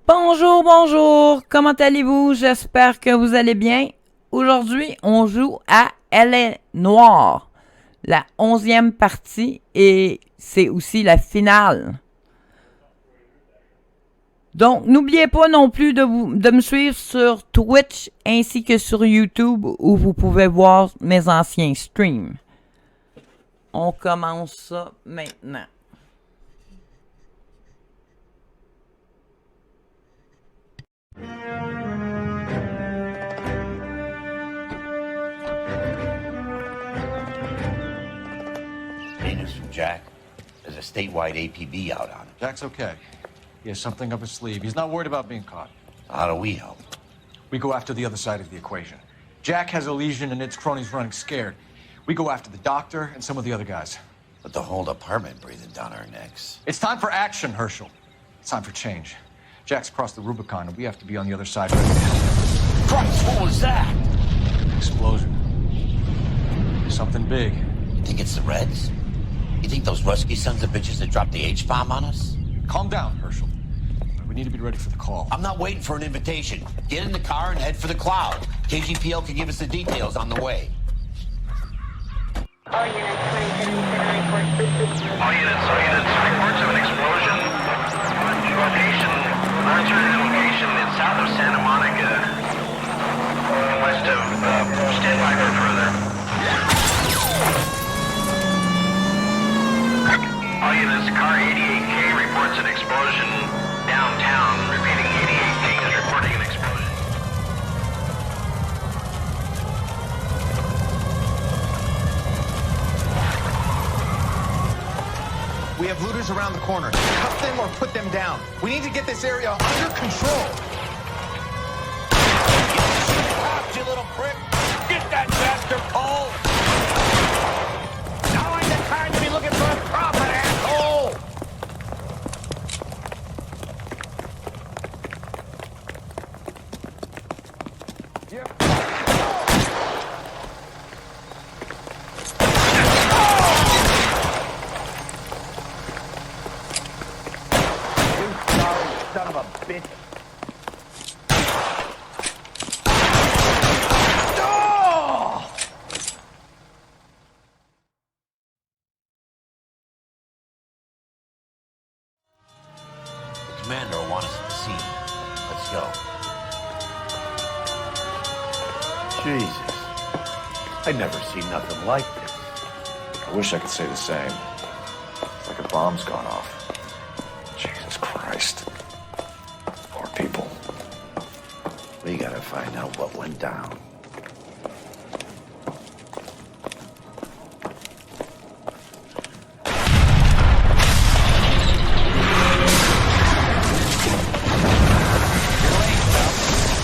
Bonjour, bonjour, comment allez-vous? J'espère que vous allez bien. Aujourd'hui, on joue à Elle est Noire, la 11e partie, et c'est aussi la finale. Donc, n'oubliez pas non plus de me suivre sur Twitch ainsi que sur YouTube où vous pouvez voir mes anciens streams. On commence ça maintenant. Hey, news from Jack. There's a statewide APB out on him. Jack's okay. He has something up his sleeve. He's not worried about being caught. How do we help? We go after the other side of the equation. Jack has a legion and its cronies running scared. We go after the doctor and some of the other guys. But the whole department breathing down our necks. It's time for action, Herschel. It's time for change. Jack's crossed the Rubicon and we have to be on the other side. Christ, what was that? Explosion. Something big. You think it's the Reds? You think those Rusky sons of bitches that dropped the H-bomb on us? Calm down, Herschel. We need to be ready for the call. I'm not waiting for an invitation. Get in the car and head for the cloud. KGPL can give us the details on the way. All units, 27 reports. All units, reports of an explosion. Location, alternate location in south of Santa Monica. West of, stand by for further. All units, car 88K reports an explosion downtown. Repeating, 88K is reporting an explosion. We have looters around the corner. Cut them or put them down. We need to get this area under control. You little prick! Get that bastard, Cole! Now ain't the time to be looking for a profit, asshole! Son of a bitch. The commander will want us at the scene. Let's go. Jesus. I've never seen nothing like this. I wish I could say the same. It's like a bomb's gone off. Jesus Christ. Poor people. We gotta find out what went down.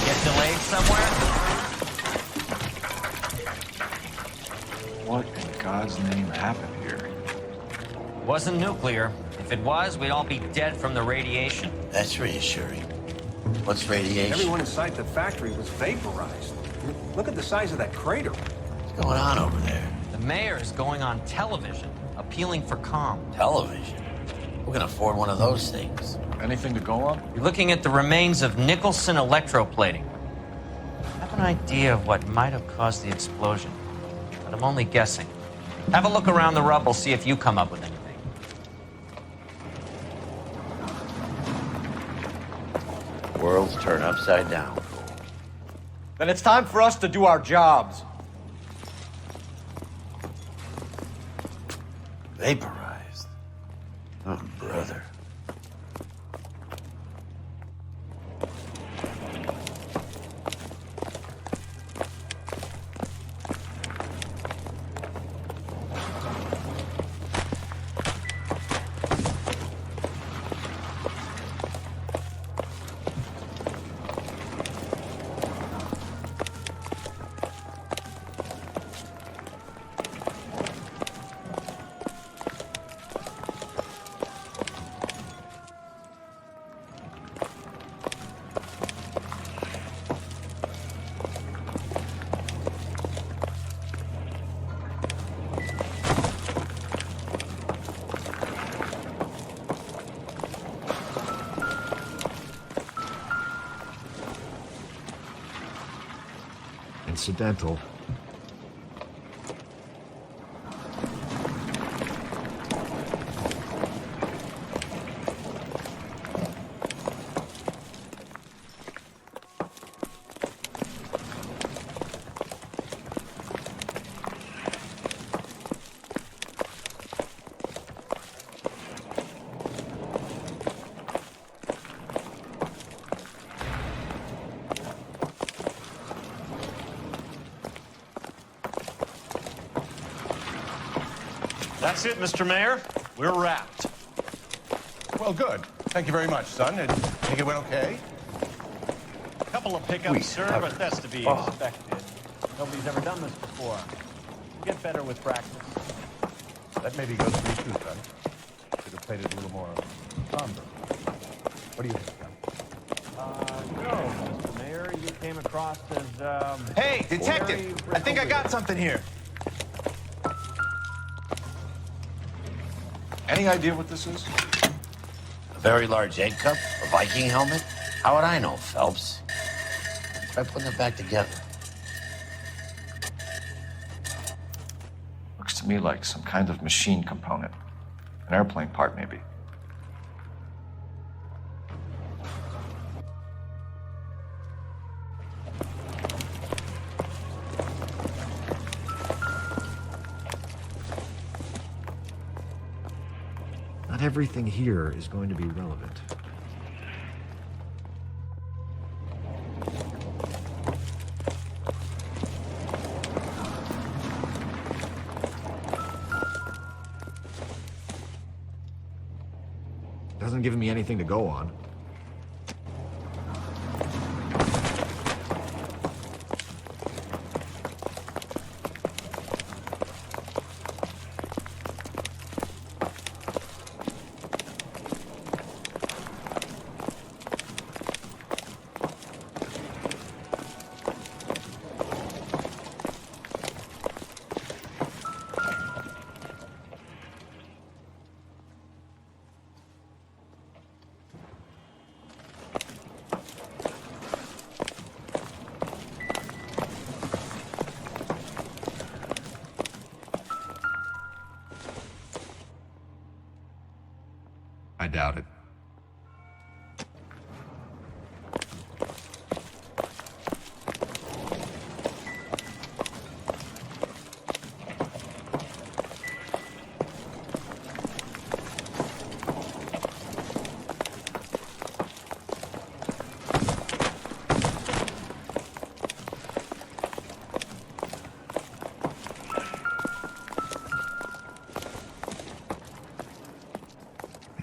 Get delayed somewhere? What in God's name happened here? Wasn't nuclear. If it was, we'd all be dead from the radiation. That's reassuring. What's radiation? Everyone inside the factory was vaporized. Look at the size of that crater. What's going on over there? The mayor is going on television, appealing for calm. Television. Who can afford one of those things? Anything to go on? You're looking at the remains of Nicholson electroplating. I have an idea of what might have caused the explosion, but I'm only guessing. Have a look around the rubble, see if you come up with anything. Worlds turn upside down. Then it's time for us to do our jobs. Vaporized. Oh, brother. incidental. That's it, Mr. Mayor. We're wrapped. Well, good. Thank you very much, son. I think it went okay. Couple of pickups, sir, but that's to be expected. Nobody's ever done this before. Get better with practice. That maybe goes for you too, son. Should have played it a little more somber. What do you think, son? No, Mr. Mayor, you came across as, Hey, detective! I think I got something here. Any idea what this is? A very large egg cup? A Viking helmet? How would I know, Phelps? Try putting it back together. Looks to me like some kind of machine component. An airplane part, maybe. Not everything here is going to be relevant. Doesn't give me anything to go on. I doubt it.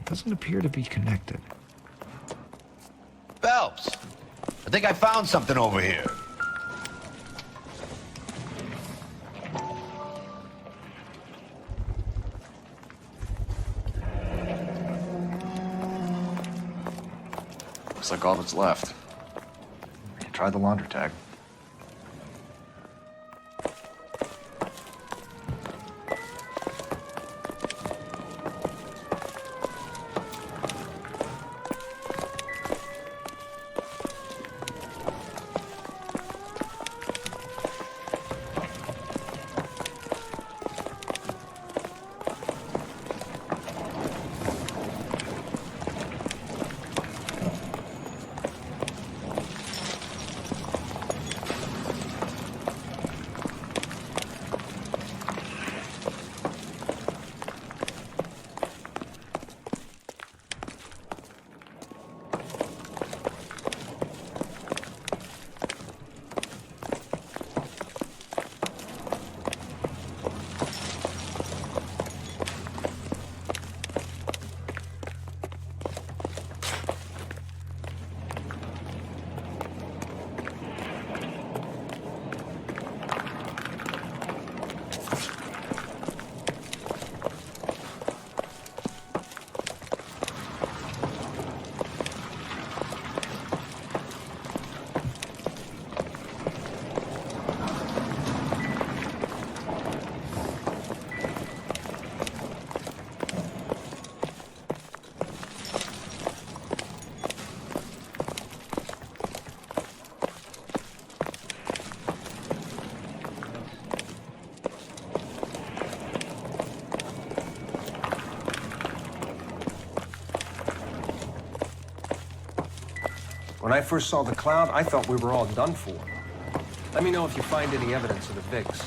Doesn't appear to be connected. Phelps, I think I found something over here. Looks like all that's left. We can try the laundry tag. When I first saw the cloud, I thought we were all done for. Let me know if you find any evidence of the VIX.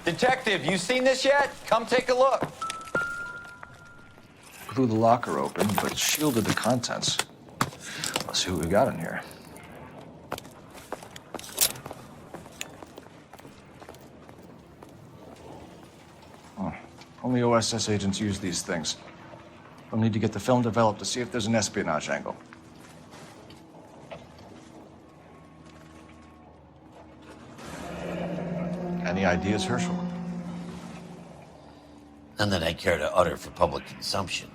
Detective, you seen this yet? Come take a look. Blew the locker open, but shielded the contents. Let's see what we got in here. Oh, only OSS agents use these things. We'll need to get the film developed to see if there's an espionage angle. Any ideas, Herschel? None that I care to utter for public consumption.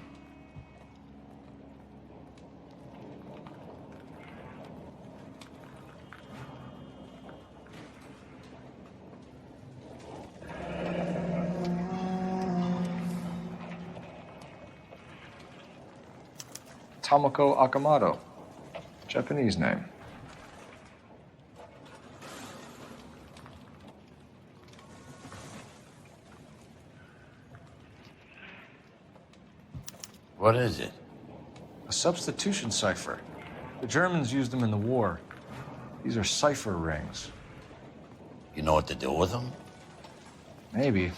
Tomoko Akamoto. Japanese name. What is it? A substitution cipher. The Germans used them in the war. These are cipher rings. You know what to do with them? Maybe.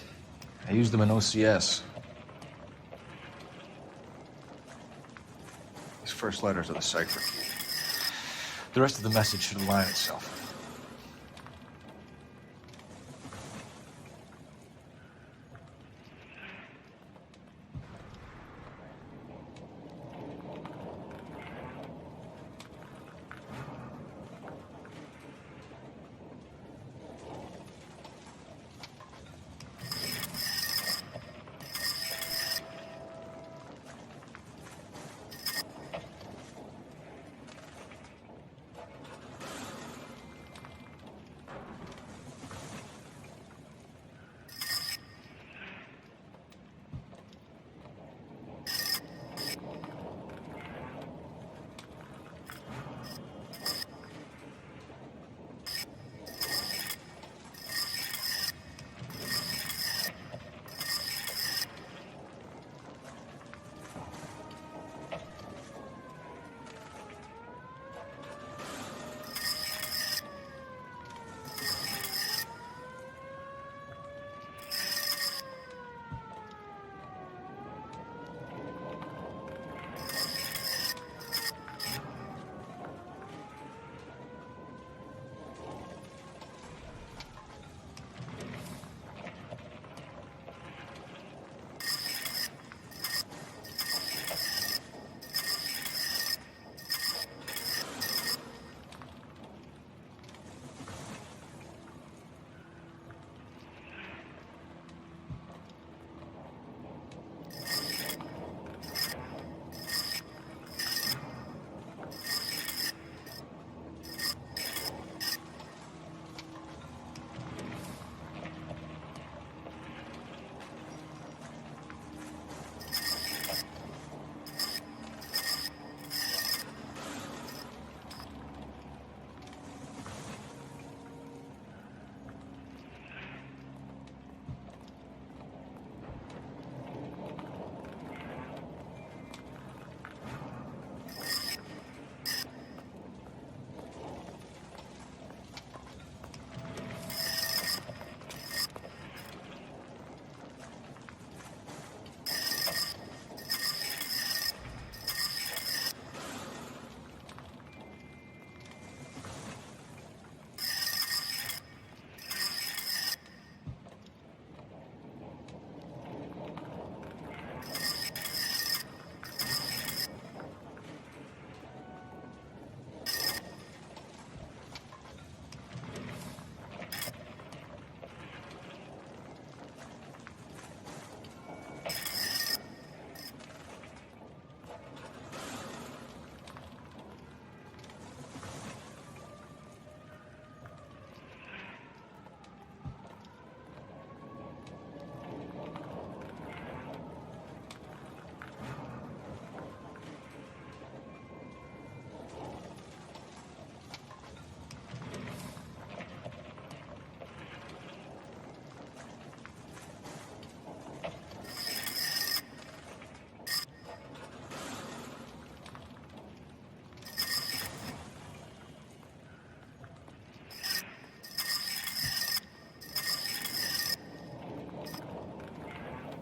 I used them in OCS. These first letters are the cipher. The rest of the message should align itself.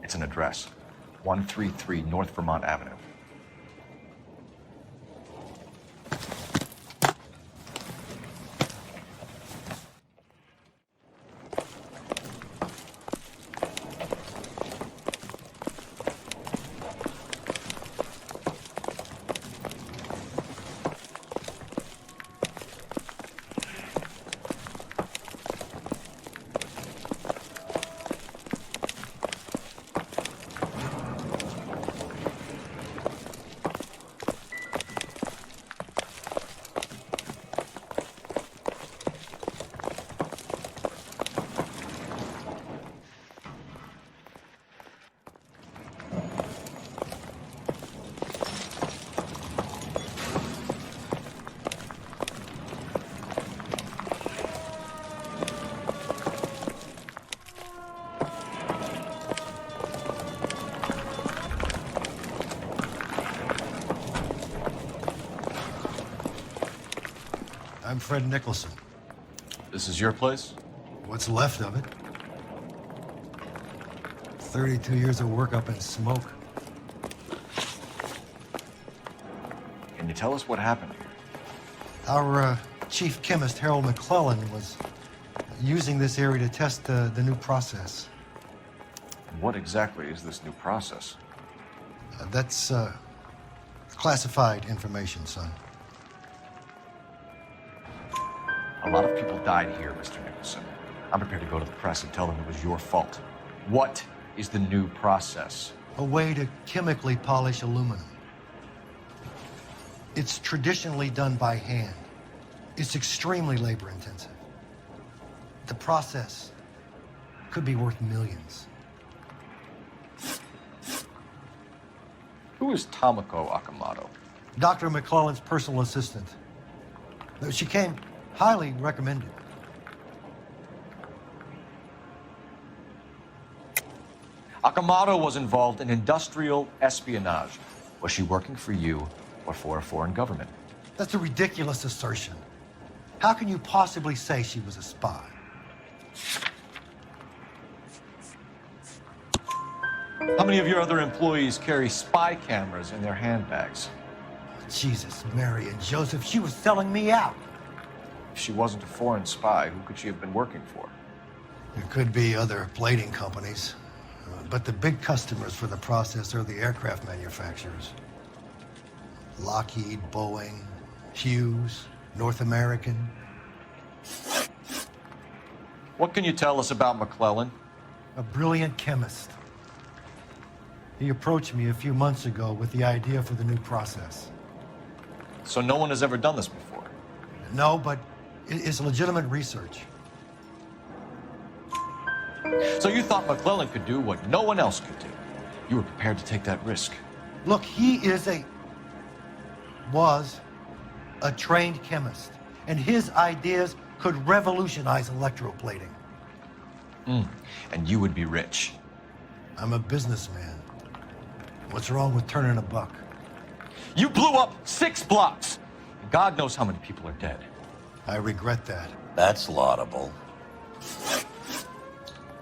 It's an address. 133 North Vermont Avenue. I'm Fred Nicholson. This is your place? What's left of it? 32 years of work up in smoke. Can you tell us what happened here? Our chief chemist, Harold McClellan, was using this area to test the new process. What exactly is this new process? That's classified information, son. A lot of people died here, Mr. Nicholson. I'm prepared to go to the press and tell them it was your fault. What is the new process? A way to chemically polish aluminum. It's traditionally done by hand. It's extremely labor-intensive. The process could be worth millions. Who is Tomoko Akamoto? Dr. McClellan's personal assistant. She came highly recommended. Akamoto was involved in industrial espionage. Was she working for you or for a foreign government? That's a ridiculous assertion. How can you possibly say she was a spy? How many of your other employees carry spy cameras in their handbags? Jesus, Mary and Joseph, she was selling me out. If she wasn't a foreign spy, who could she have been working for? There could be other plating companies, but the big customers for the process are the aircraft manufacturers. Lockheed, Boeing, Hughes, North American. What can you tell us about McClellan? A brilliant chemist. He approached me a few months ago with the idea for the new process. So no one has ever done this before? No, but it's legitimate research. So you thought McClellan could do what no one else could do? You were prepared to take that risk? Look, he was a trained chemist, and his ideas could revolutionize electroplating. And you would be rich? I'm a businessman. What's wrong with turning a buck? You blew up 6 blocks! God knows how many people are dead. I regret that. That's laudable.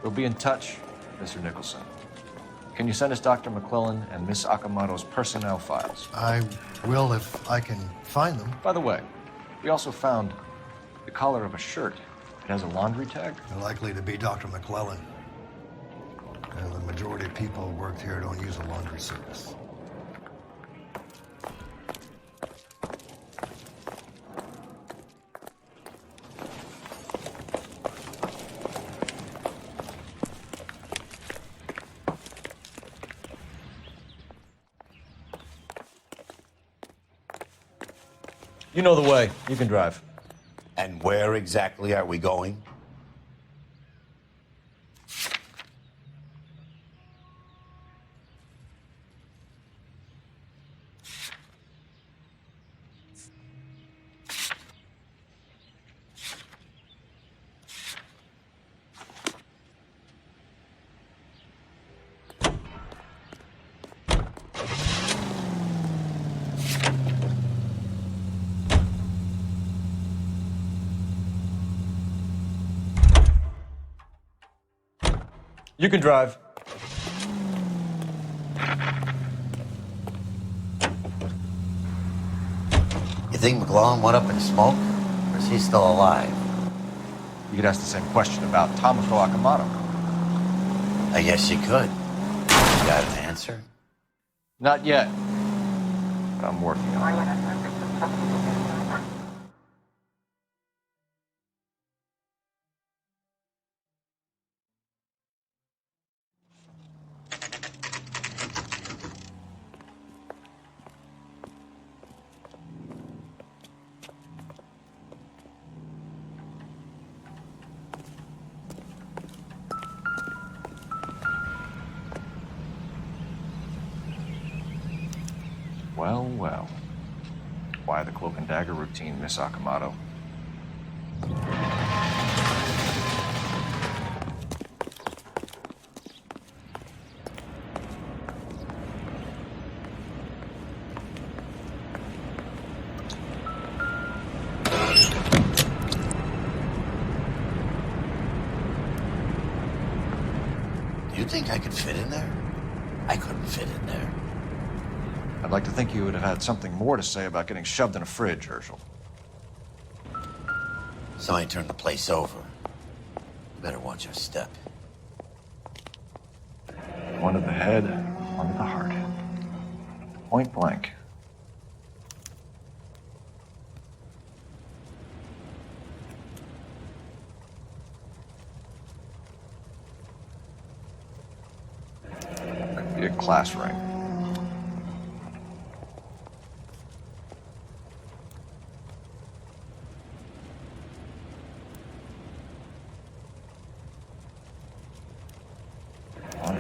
We'll be in touch, Mr. Nicholson. Can you send us Dr. McClellan and Miss Akamoto's personnel files? I will if I can find them. By the way, we also found the collar of a shirt. It has a laundry tag. They're likely to be Dr. McClellan. And the majority of people who worked here don't use a laundry service. You know the way. You can drive. And where exactly are we going? You can drive. think McClellan went up in smoke? Or is he still alive? You could ask the same question about Tomoko Akamoto. I guess you could. You got an answer? Not yet. But I'm working on it. Well, well. Why the cloak and dagger routine, Miss Akamoto? Do you think I could fit in there? I couldn't fit in there. I'd like to think you would have had something more to say about getting shoved in a fridge, Herschel. Somebody turned the place over. You better watch your step. One to the head, one to the heart. Point blank. Could be a class ring.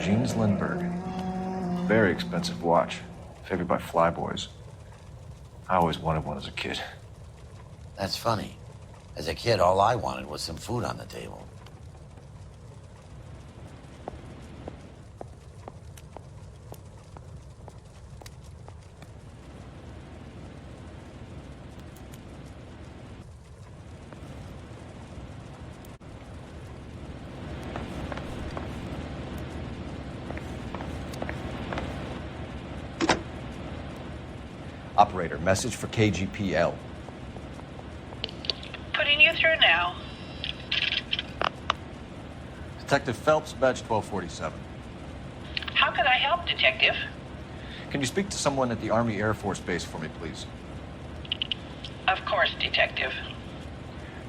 Jeans Lindbergh. Very expensive watch. Favored by flyboys. I always wanted one as a kid. That's funny. As a kid, all I wanted was some food on the table. Operator, message for KGPL. Putting you through now. Detective Phelps, badge 1247. How can I help, Detective? Can you speak to someone at the Army Air Force Base for me, please? Of course, Detective.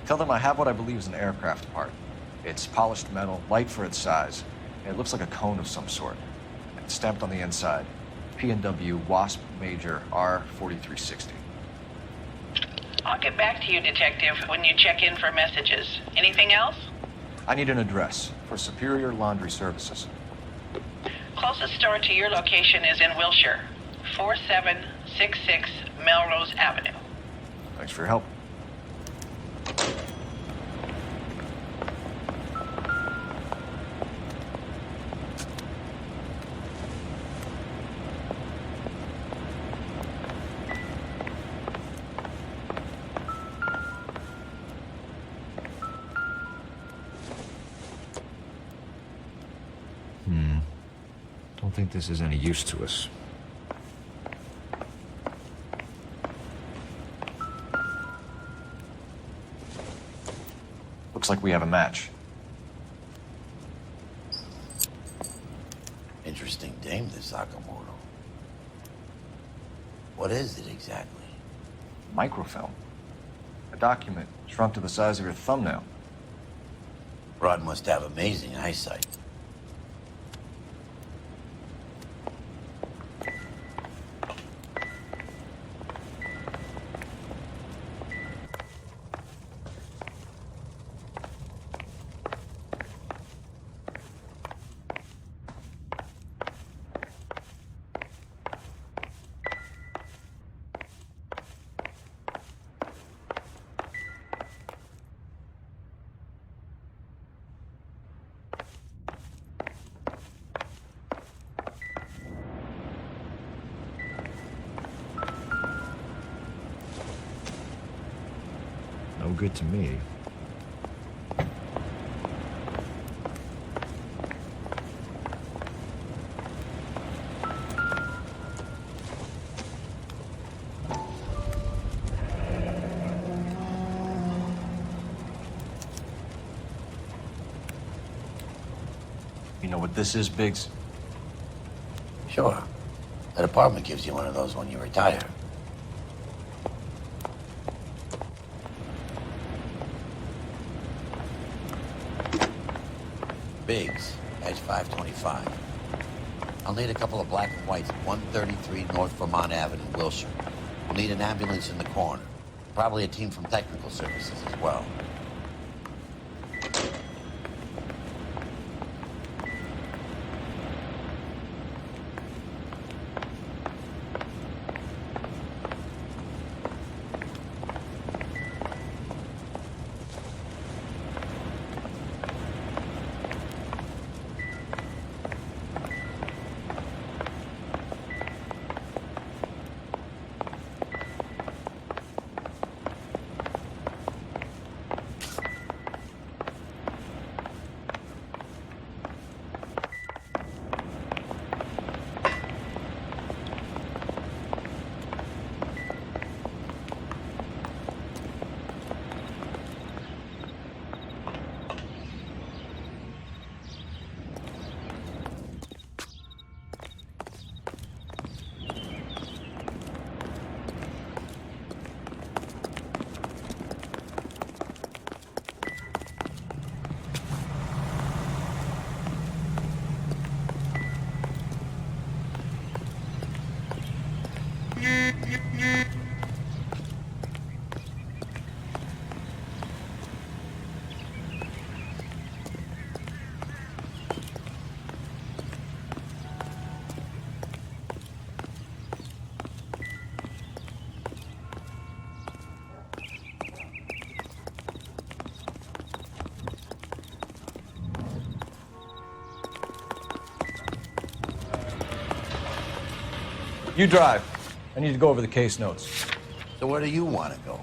Tell them I have what I believe is an aircraft part. It's polished metal, light for its size, and it looks like a cone of some sort. It's stamped on the inside. P&W Wasp Major R4360. I'll get back to you, Detective, when you check in for messages. Anything else? I need an address for Superior Laundry Services. Closest store to your location is in Wilshire, 4766 Melrose Avenue. Thanks for your help. Don't think this is any use to us. Looks like we have a match. Interesting dame, this Sakamoto. What is it exactly? Microfilm. A document shrunk to the size of your thumbnail. Rod must have amazing eyesight. No good to me. You know what this is, Biggs? Sure. The department gives you one of those when you retire. Biggs, edge 525. I'll need a couple of black and whites at 133 North Vermont Avenue, Wilshire. We'll need an ambulance in the corner. Probably a team from technical services as well. You drive. I need to go over the case notes. So where do you want to go?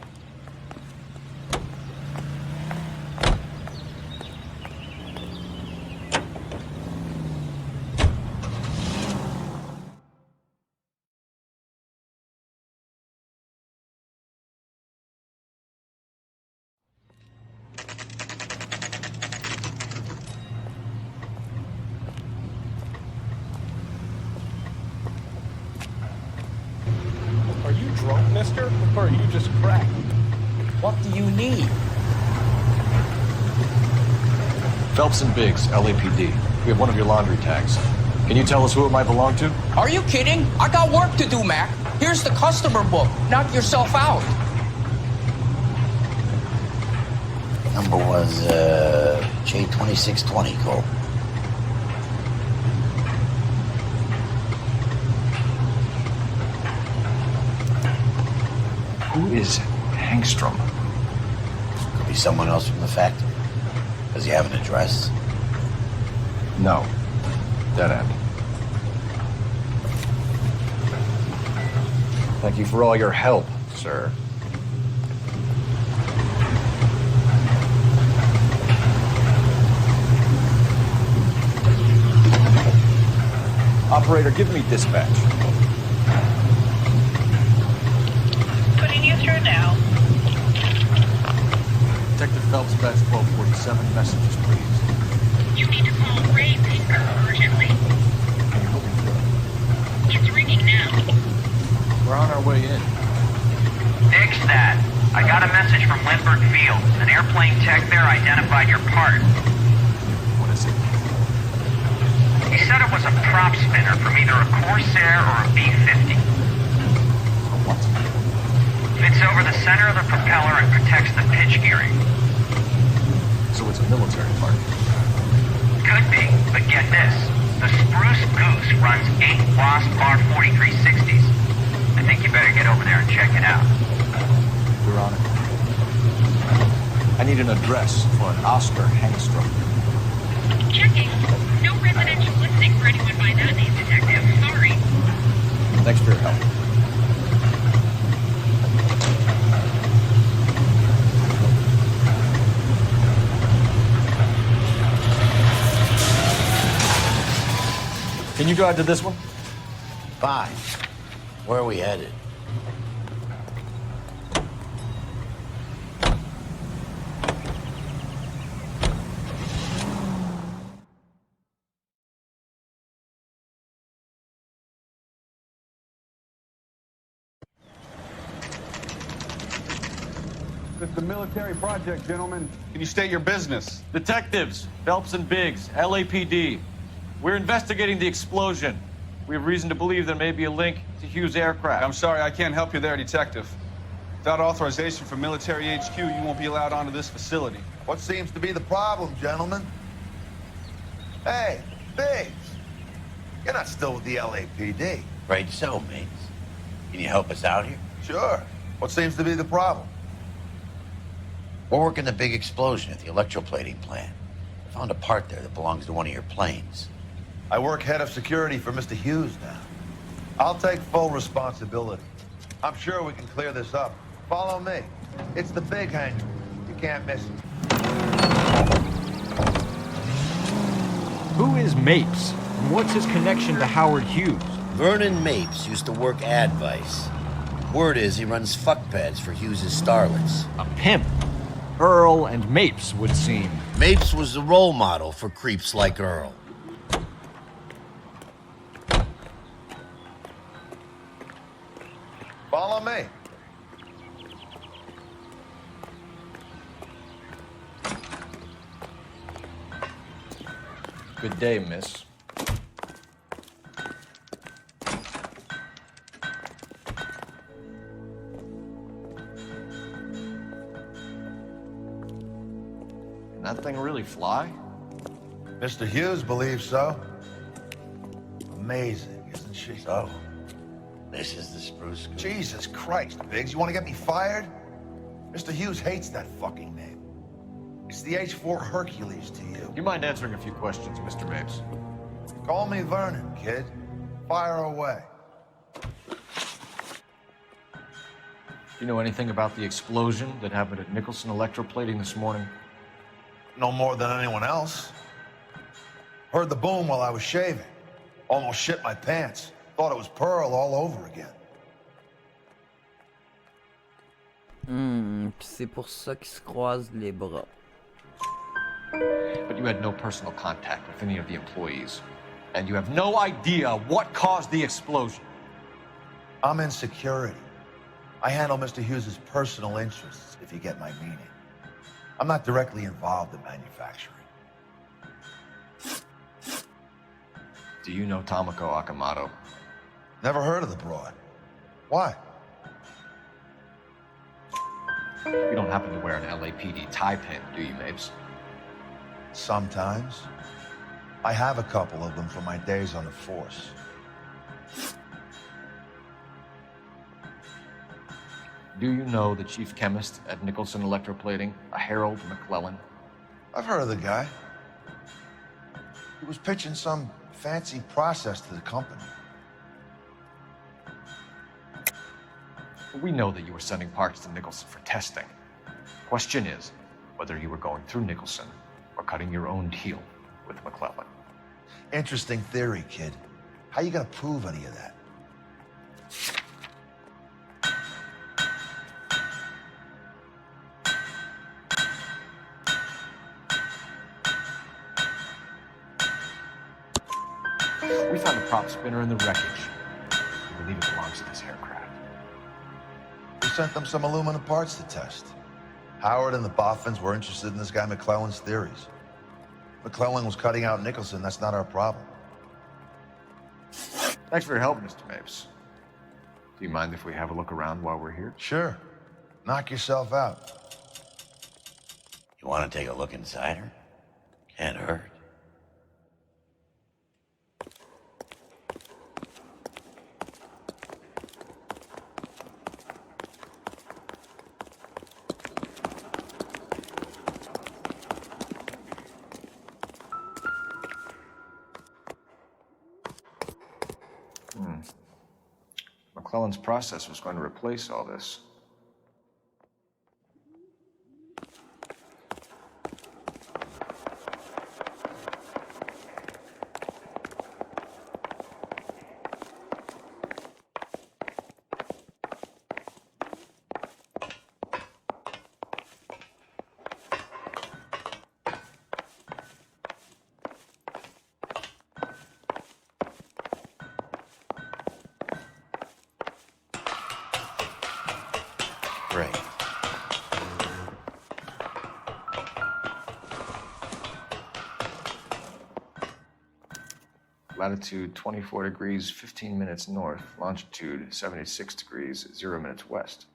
Are you drunk, mister? Or are you just cracked? What do you need? Phelps and Biggs, LAPD. We have one of your laundry tags. Can you tell us who it might belong to? Are you kidding? I got work to do, Mac. Here's the customer book. Knock yourself out. Number was, J2620, Cole. Who is Hangstrom? Could be someone else from the factory. Does he have an address? No. Dead end. Thank you for all your help, sir. Operator, give me dispatch. Putting you through now. Detective Phelps, badge 1247. Messages, please. You need to call Ray Pinker urgently. It's ringing now. We're on our way in. Nix that. I got a message from Lindbergh Field. An airplane tech there identified your part. What is it? He said it was a prop spinner from either a Corsair or a B-50. What? Fits over the center of the propeller and protects the pitch gearing. So it's a military part. Could be, but get this. The Spruce Goose runs 8 Wasp R4360s. I think you better get over there and check it out. We're on it. I need an address for an Oscar Hangstrom. Checking. No residential listing for anyone by that name, Detective. Sorry. Thanks for your help. Can you drive to this one? Fine. Where are we headed? It's a military project, gentlemen. Can you state your business? Detectives, Phelps and Biggs, LAPD. We're investigating the explosion. We have reason to believe there may be a link to Hughes' aircraft. I'm sorry, I can't help you there, Detective. Without authorization from military HQ, you won't be allowed onto this facility. What seems to be the problem, gentlemen? Hey, Biggs. You're not still with the LAPD. Afraid so, mates. Can you help us out here? Sure. What seems to be the problem? We're working the big explosion at the electroplating plant. I found a part there that belongs to one of your planes. I work head of security for Mr. Hughes now. I'll take full responsibility. I'm sure we can clear this up. Follow me. It's the big hangar. You can't miss it. Who is Mapes? And what's his connection to Howard Hughes? Vernon Mapes used to work Advice. Word is he runs fuck pads for Hughes' starlets. A pimp. Earl and Mapes would seem. Mapes was the role model for creeps like Earl. Follow me. Good day, miss. Can that thing really fly? Mr. Hughes believes so. Amazing, isn't she? So, this is the spruce goose. Jesus Christ, Biggs, you want to get me fired? Mr. Hughes hates that fucking name. It's the H-4 Hercules to you. You mind answering a few questions, Mr. Mapes? Call me Vernon, kid. Fire away. Do you know anything about the explosion that happened at Nicholson Electroplating this morning? No more than anyone else. Heard the boom while I was shaving. Almost shit my pants. Thought it was Pearl all over again. C'est pour ça qu'ils se croisent les bras. But you had no personal contact with any of the employees. And you have no idea what caused the explosion. I'm in security. I handle Mr. Hughes' personal interests, if you get my meaning. I'm not directly involved in manufacturing. Do you know Tomoko Akamoto? Never heard of the broad. Why? You don't happen to wear an LAPD tie pin, do you, Mapes? Sometimes. I have a couple of them from my days on the force. Do you know the chief chemist at Nicholson Electroplating, a Harold McClellan? I've heard of the guy. He was pitching some fancy process to the company. We know that you were sending parts to Nicholson for testing. Question is whether you were going through Nicholson or cutting your own deal with McClellan. Interesting theory, kid. How you gonna prove any of that? We found a prop spinner in the wreckage. We believe it belongs to this aircraft. We sent them some aluminum parts to test. Howard and the Boffins were interested in this guy McClellan's theories. McClellan was cutting out Nicholson. That's not our problem. Thanks for your help, Mr. Mapes. Do you mind if we have a look around while we're here? Sure. Knock yourself out. You want to take a look inside her? Can't hurt. McClellan's process was going to replace all this. Great. Latitude 24 degrees, 15 minutes north. Longitude 76 degrees, 0 minutes west.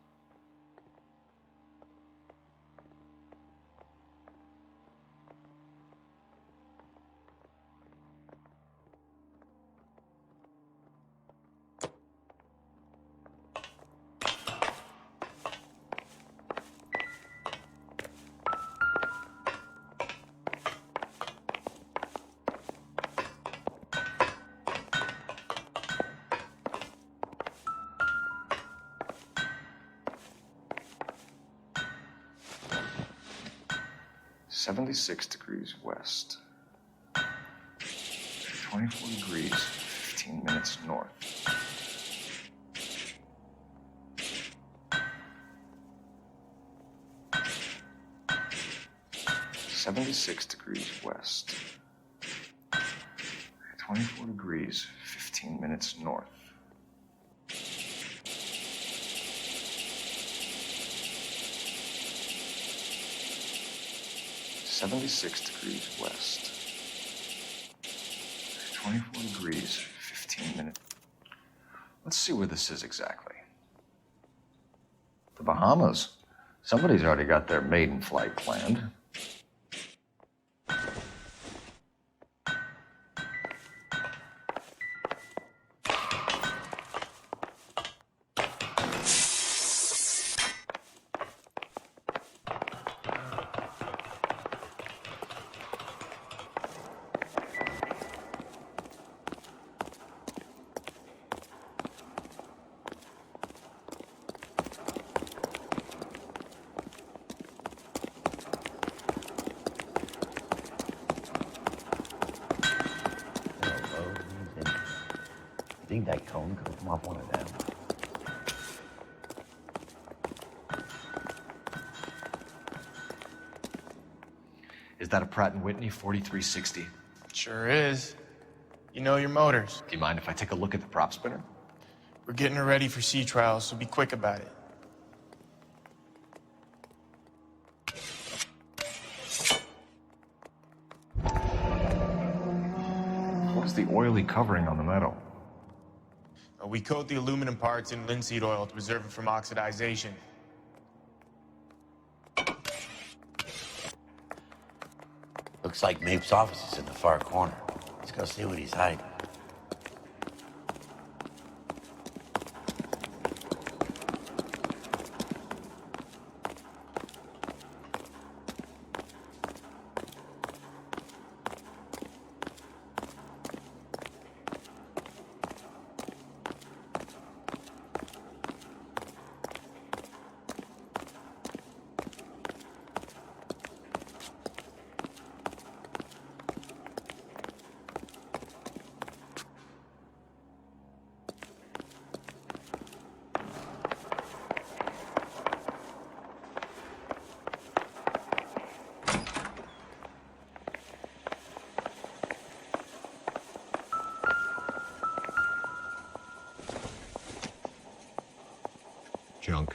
.76 degrees west. 24 degrees, 15 minutes north. .76 degrees west. 24 degrees, 15 minutes north. 76 degrees west. 24 degrees, 15 minutes. Let's see where this is exactly. The Bahamas. Somebody's already got their maiden flight planned. I think that cone could come off one of them. Is that a Pratt & Whitney 4360? Sure is. You know your motors. Do you mind if I take a look at the prop spinner? We're getting her ready for sea trials, so be quick about it. What's the oily covering on the metal? We coat the aluminum parts in linseed oil to preserve it from oxidization. Looks like Mape's office is in the far corner. Let's go see what he's hiding. Junk.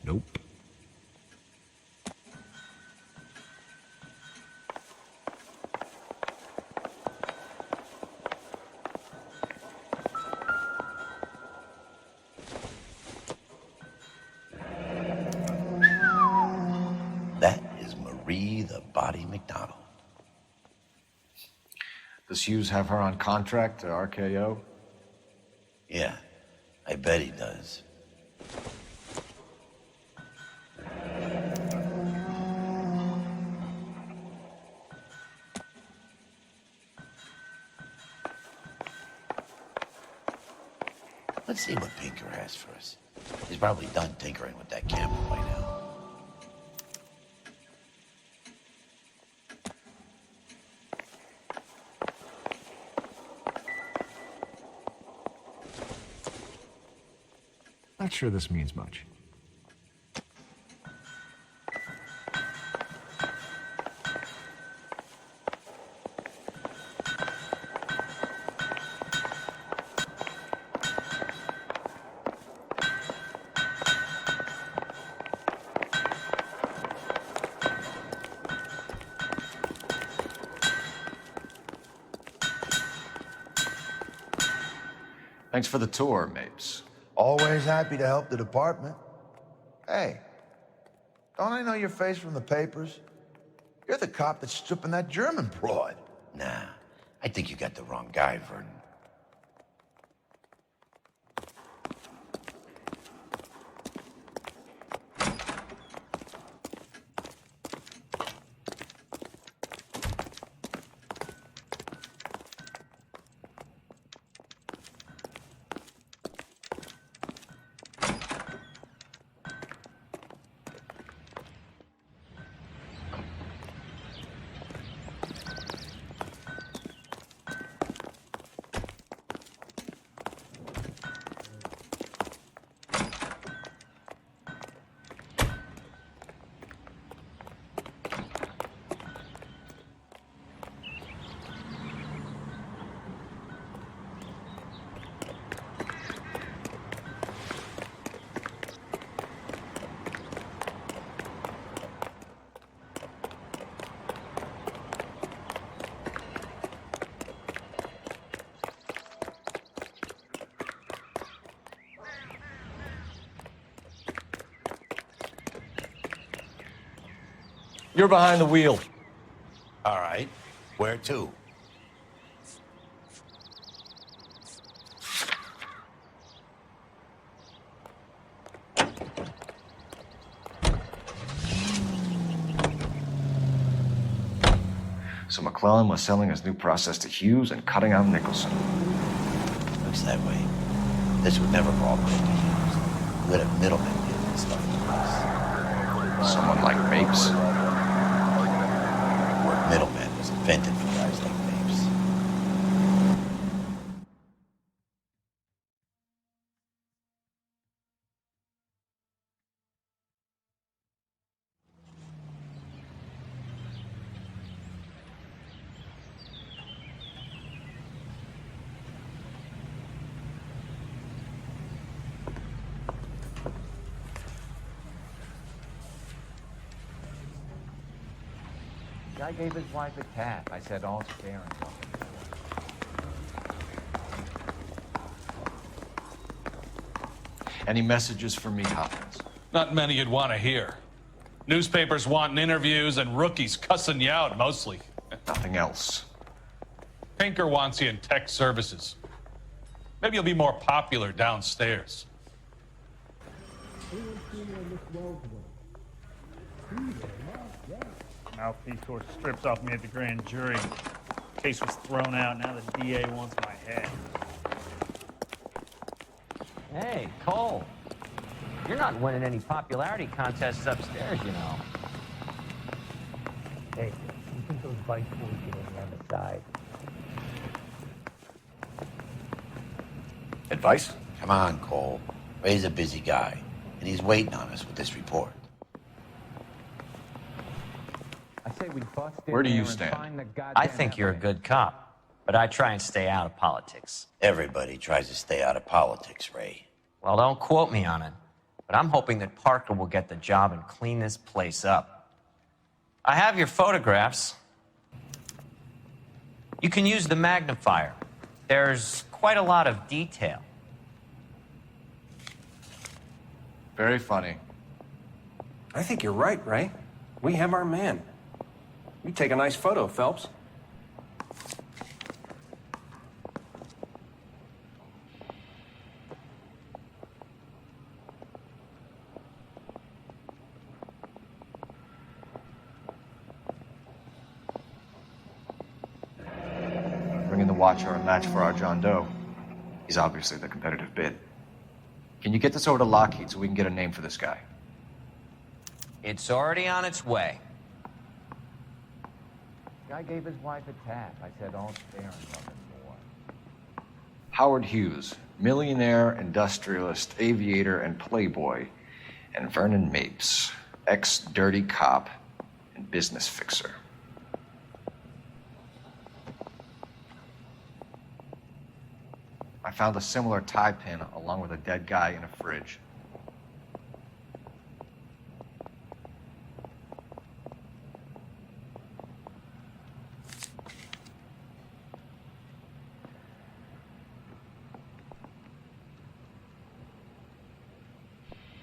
Nope. That is Marie the Body McDonald. Does Hughes have her on contract to RKO? Yeah, I bet he does. Let's see what Pinker has for us. He's probably done tinkering with that camera by now. Not sure this means much. Thanks for the tour, Mapes. Always happy to help the department. Hey, don't I know your face from the papers? You're the cop that's stripping that German broad. Nah, I think you got the wrong guy, Vernon. You're behind the wheel. All right, where to? So McClellan was selling his new process to Hughes and cutting out Nicholson. Looks that way. This would never fall back to Hughes. We had a middleman dealing this stuff in place. Someone like Mapes? The word middleman was invented for guys like Mapes. Guy gave his wife a tap. I said, all spare and nothing. Any messages for me, Hopkins? Not many you'd want to hear. Newspapers wanting interviews and rookies cussing you out, mostly. Nothing else. Pinker wants you in tech services. Maybe you'll be more popular downstairs. Mouthpiece tore strips off me at the grand jury. Case was thrown out. Now the DA wants my head. Hey, Cole. You're not winning any popularity contests upstairs, you know. Hey, you think those bike boys get in on the side? Advice? Come on, Cole. Ray's a busy guy, and he's waiting on us with this report. Where do you stand? I think you're a good cop, but I try and stay out of politics. Everybody tries to stay out of politics, Ray. Well, don't quote me on it, but I'm hoping that Parker will get the job and clean this place up. I have your photographs. You can use the magnifier. There's quite a lot of detail. Very funny. I think you're right, Ray. We have our man. You take a nice photo, Phelps. Bring in the Watcher, a match for our John Doe. He's obviously the competitive bid. Can you get this over to Lockheed so we can get a name for this guy? It's already on its way. Guy gave his wife a tap. I said, all spare and nothing more. Howard Hughes, millionaire, industrialist, aviator, and playboy. And Vernon Mapes, ex-dirty cop and business fixer. I found a similar tie pin along with a dead guy in a fridge.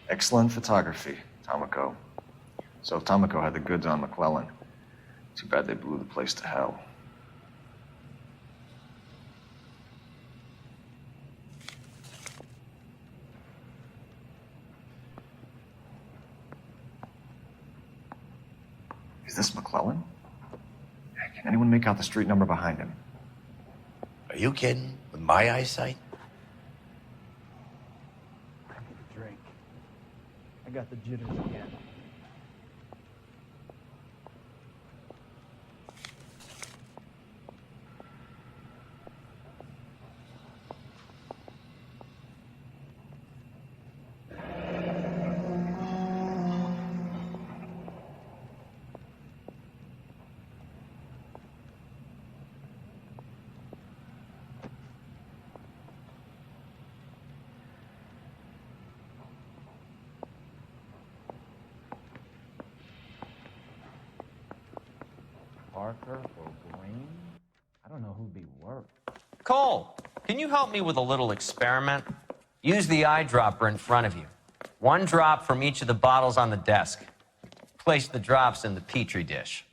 Excellent photography, Tomoko. So if Tomoko had the goods on McClellan, too bad they blew the place to hell. Is this McClellan? Can anyone make out the street number behind him? Are you kidding? With my eyesight? I need a drink. I got the jitters again. Parker or Green? I don't know who'd be worse. Cole, can you help me with a little experiment? Use the eyedropper in front of you. One drop from each of the bottles on the desk. Place the drops in the Petri dish.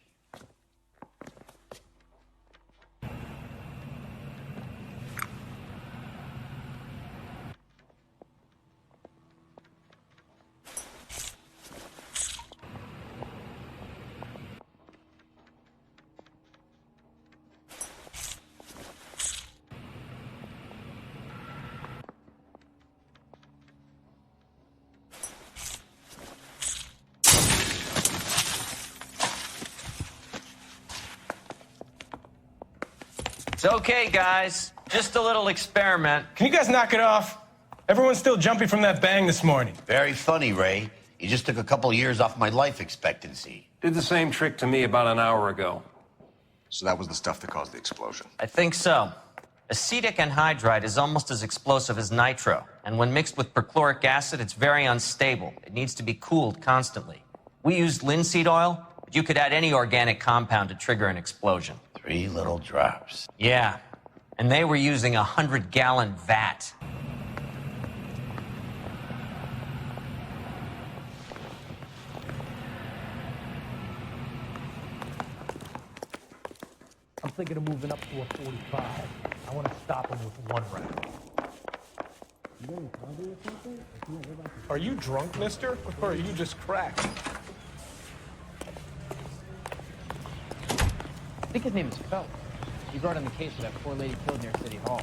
It's okay, guys. Just a little experiment. Can you guys knock it off? Everyone's still jumpy from that bang this morning. Very funny, Ray. You just took a couple of years off my life expectancy. Did the same trick to me about an hour ago. So that was the stuff that caused the explosion? I think so. Acetic anhydride is almost as explosive as nitro, and when mixed with perchloric acid, it's very unstable. It needs to be cooled constantly. We used linseed oil, but you could add any organic compound to trigger an explosion. 3 little drops. Yeah, and they were using a 100-gallon vat. I'm thinking of moving up to a 45. I want to stop him with one round. Are you drunk, mister? Or are you just cracked? I think his name is Phelps. He brought in the case of that poor lady killed near City Hall.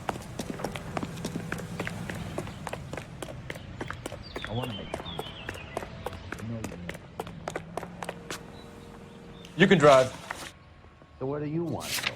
I want to make contact. You can drive. So where do you want to go?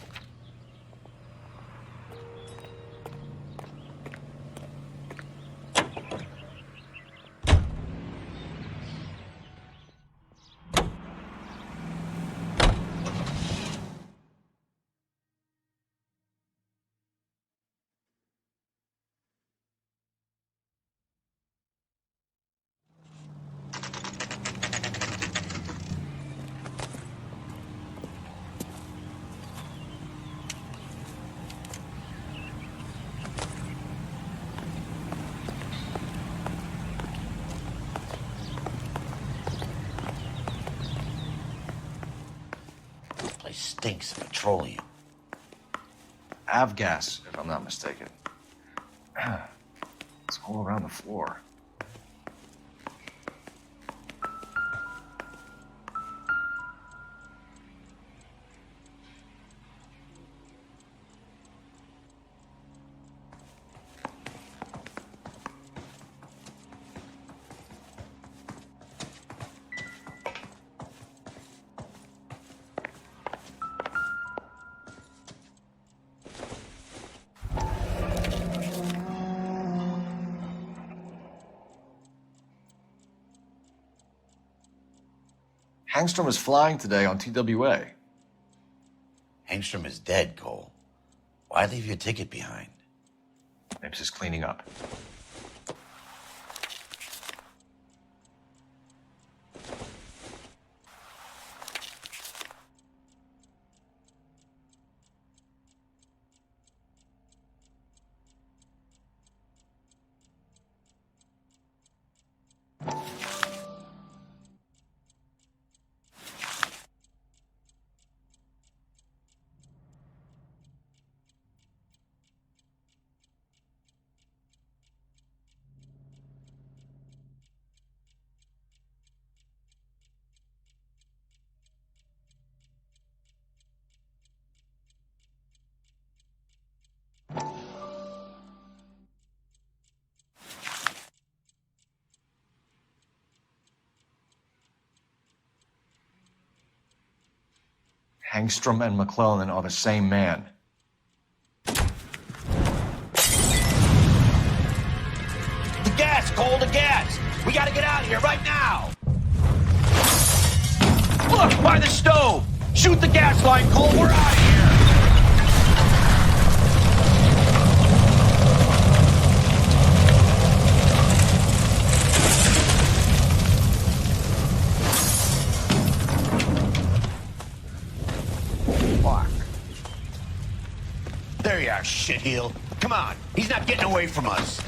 Stinks of petroleum. Avgas, if I'm not mistaken. It's all around the floor. Hangstrom is flying today on TWA. Hangstrom is dead, Cole. Why leave your ticket behind? Maybe just cleaning up. Hangstrom and McClellan are the same man. The gas, Cole, the gas! We gotta get out of here right now! Look, by the stove! Shoot the gas line, Cole, we're out of here! Fuck. There you are, shitheel. Come on, he's not getting away from us.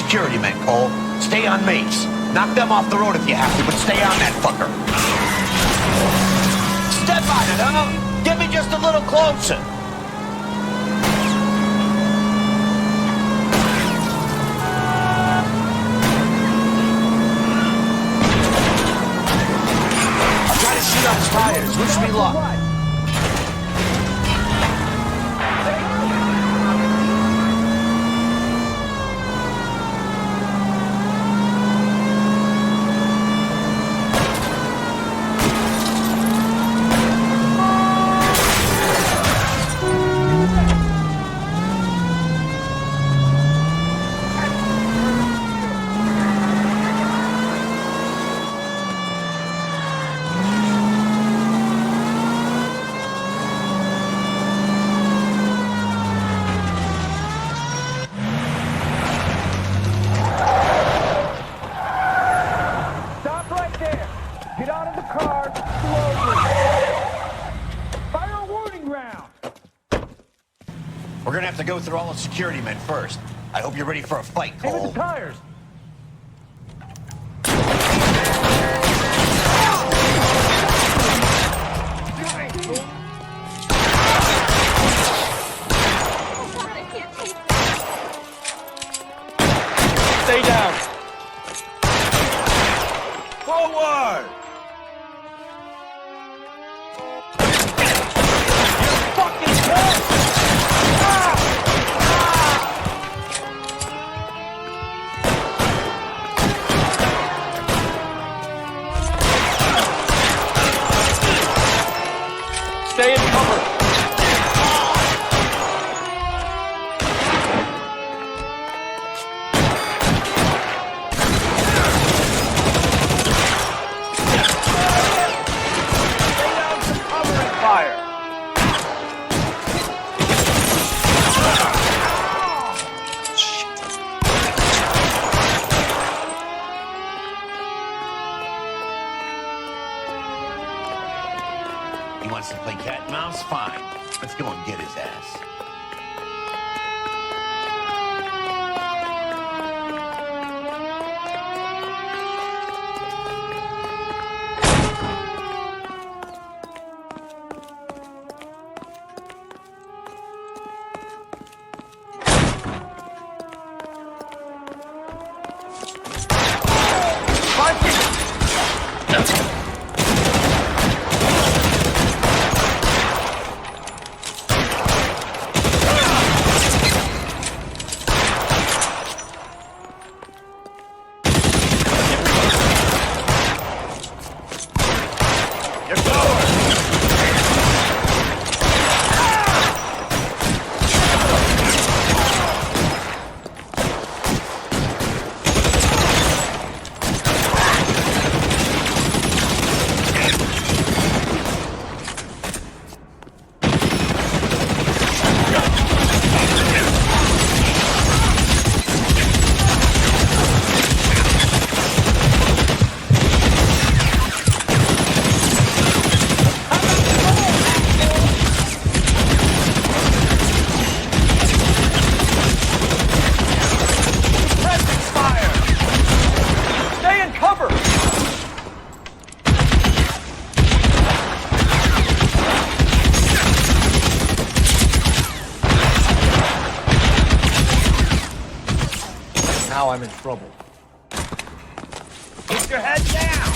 Security men, Cole. Stay on mates. Knock them off the road if you have to, but stay on that fucker. Step on it, huh? Get me just a little closer. I'll try to shoot out his tires. Wish me luck. We're gonna have to go through all the security men first. I hope you're ready for a fight, Cole. Hey, with the tires! Stay down. Forward! Stay in cover. He wants to play cat and mouse? Fine. Let's go and get his ass. I'm in trouble. Keep your head down!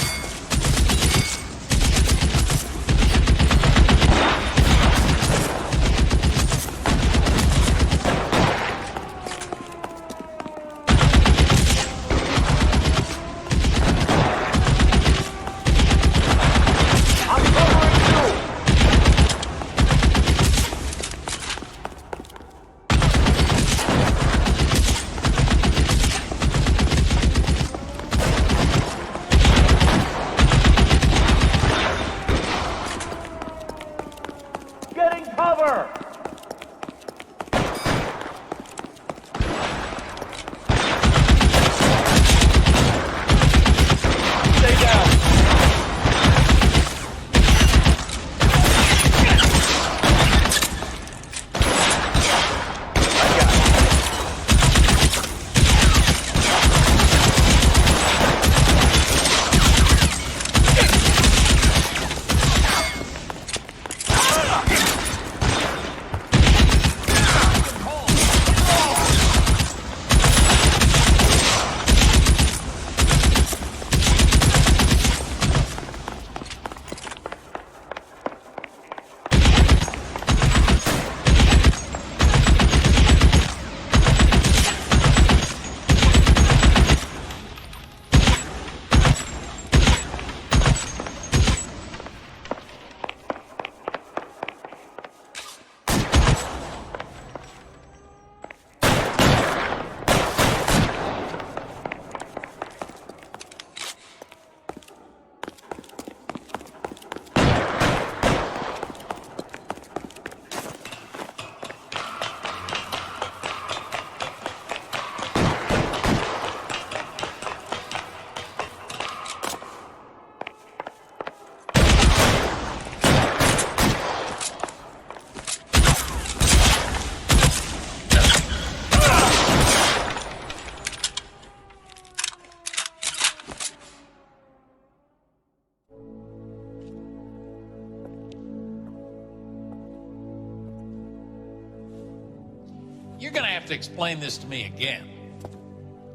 You're gonna have to explain this to me again.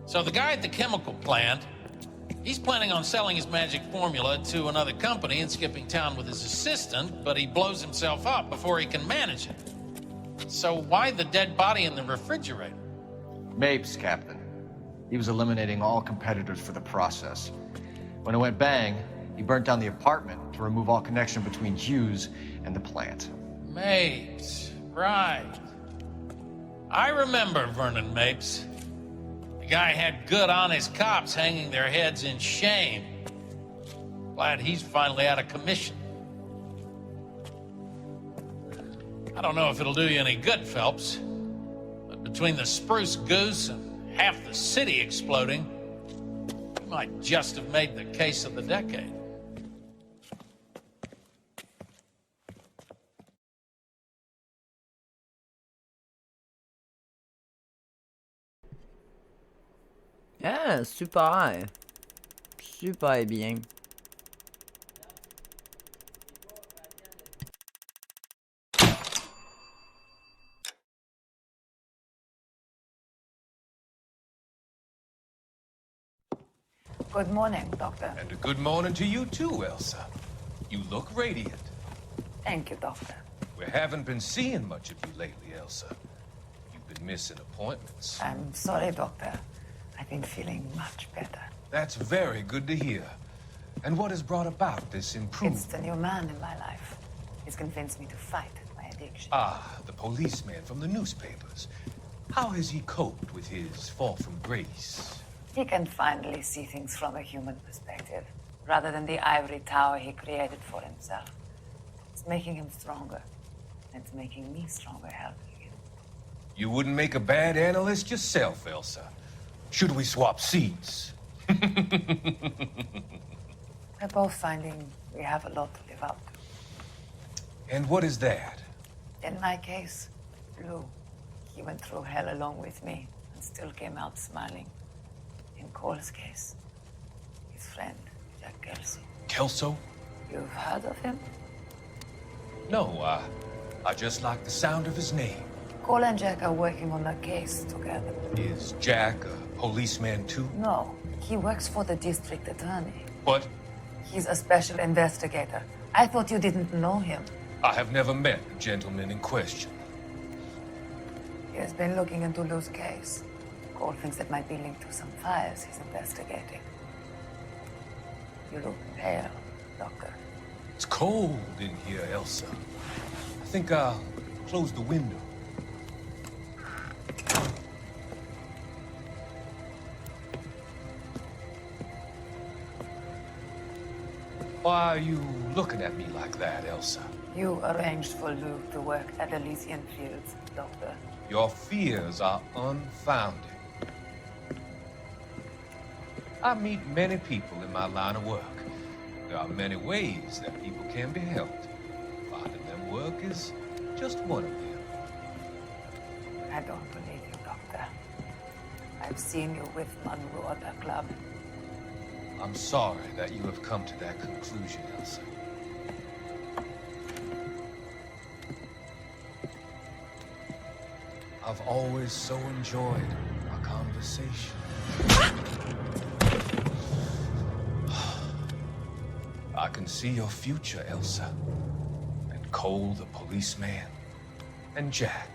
So the guy at the chemical plant, he's planning on selling his magic formula to another company and skipping town with his assistant, but he blows himself up before he can manage it. So why the dead body in the refrigerator? Mapes, Captain. He was eliminating all competitors for the process. When it went bang, he burnt down the apartment to remove all connection between Hughes and the plant. Mapes, right. I remember Vernon Mapes. The guy had good honest cops hanging their heads in shame. Glad he's finally out of commission. I don't know if it'll do you any good, Phelps, but between the spruce goose and half the city exploding, you might just have made the case of the decade. Ah, super. Super bien. Good morning, Doctor. And a good morning to you too, Elsa. You look radiant. Thank you, Doctor. We haven't been seeing much of you lately, Elsa. You've been missing appointments. I'm sorry, Doctor. I've been feeling much better. That's very good to hear. And what has brought about this improvement? It's the new man in my life. He's convinced me to fight my addiction. Ah, the policeman from the newspapers. How has he coped with his fall from grace? He can finally see things from a human perspective, rather than the ivory tower he created for himself. It's making him stronger. It's making me stronger helping him. You wouldn't make a bad analyst yourself, Elsa. Should we swap seats? We're both finding we have a lot to live up to. And what is that? In my case, Lou. He went through hell along with me and still came out smiling. In Cole's case, his friend, Jack Kelsey. Kelso? You've heard of him? No, I just like the sound of his name. Cole and Jack are working on a case together. Is Jack a Policeman too? No, he works for the district attorney. What? He's a special investigator. I thought you didn't know him. I have never met the gentleman in question. He has been looking into Lou's case. All things that might be linked to some files he's investigating. You look pale, Doctor. It's cold in here, Elsa. I think I'll close the window. Why are you looking at me like that, Elsa? You arranged for Lou to work at Elysian Fields, Doctor. Your fears are unfounded. I meet many people in my line of work. There are many ways that people can be helped. Finding them work is just one of them. I don't believe you, Doctor. I've seen you with Monroe at the club. I'm sorry that you have come to that conclusion, Elsa. I've always so enjoyed our conversation. I can see your future, Elsa. And Cole, the policeman. And Jack,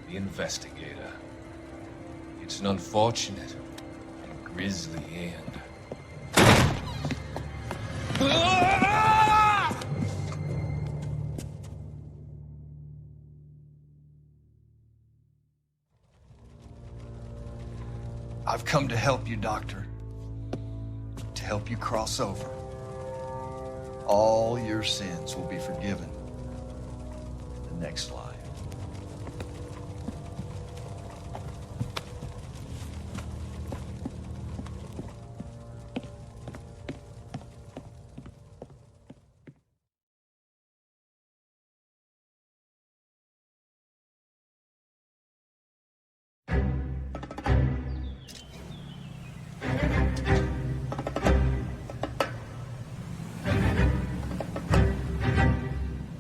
the investigator. It's an unfortunate and grisly end. I've come to help you, Doctor. To help you cross over. All your sins will be forgiven in the next life.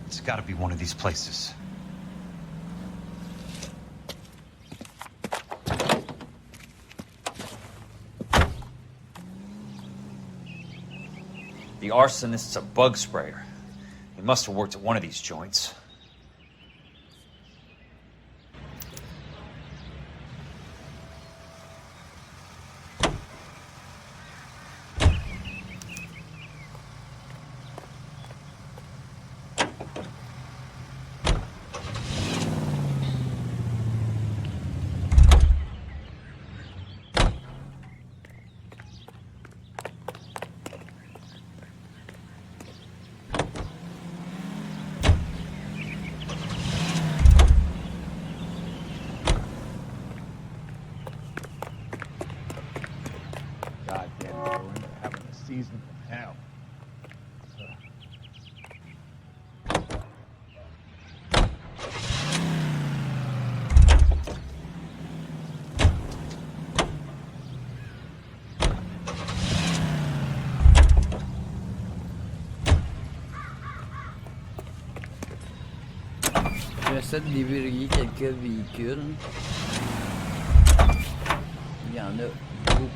It's gotta be one of these places. The arsonist's a bug sprayer. He must have worked at one of these joints. Season from hell. J'essaie de déverrouiller quelques véhicules. Il y en a beaucoup.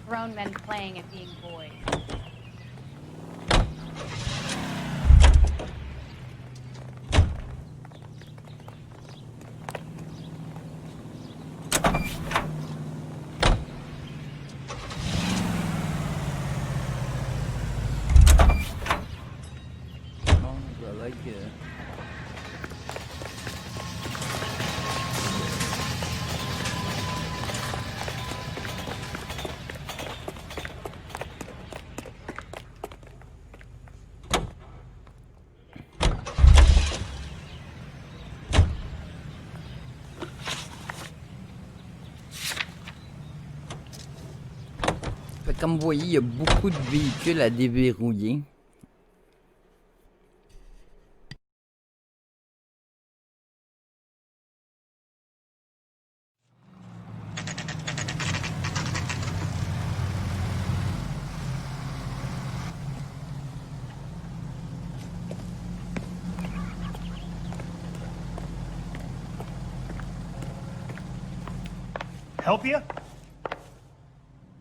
Grown men playing at being boys. Comme vous voyez, il y a beaucoup de véhicules à déverrouiller. help you?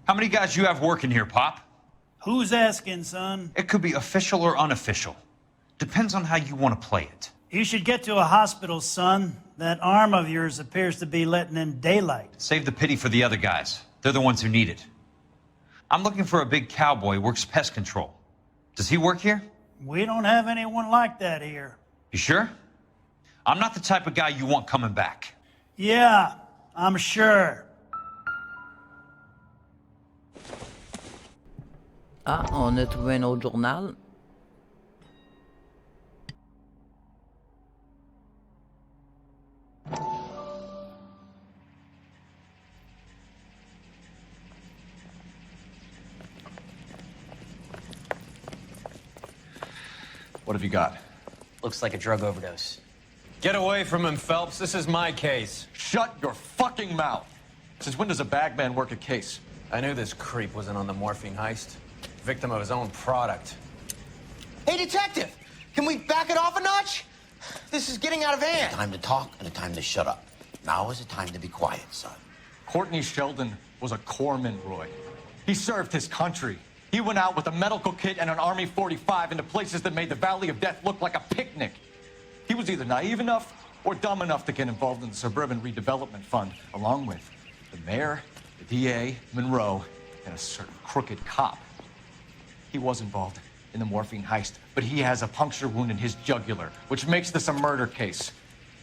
How many guys you have working here, Pop? Who's asking, son? It could be official or unofficial. Depends on how you want to play it. You should get to a hospital, son. That arm of yours appears to be letting in daylight. Save the pity for the other guys. They're the ones who need it. I'm looking for a big cowboy who works pest control. Does he work here? We don't have anyone like that here. You sure? I'm not the type of guy you want coming back. Yeah, I'm sure. Ah, on a trouvé un autre journal. What have you got? Looks like a drug overdose. Get away from him, Phelps. This is my case. Shut your fucking mouth! Since when does a bagman work a case? I knew this creep wasn't on the morphine heist. Victim of his own product. Hey, detective! Can we back it off a notch? This is getting out of hand. A time to talk and a time to shut up. Now is a time to be quiet, son. Courtney Sheldon was a corpsman, Roy. He served his country. He went out with a medical kit and an Army 45 into places that made the Valley of Death look like a picnic. He was either naive enough or dumb enough to get involved in the Suburban Redevelopment Fund, along with the mayor, the DA, Monroe, and a certain crooked cop. He was involved in the morphine heist, but he has a puncture wound in his jugular, which makes this a murder case.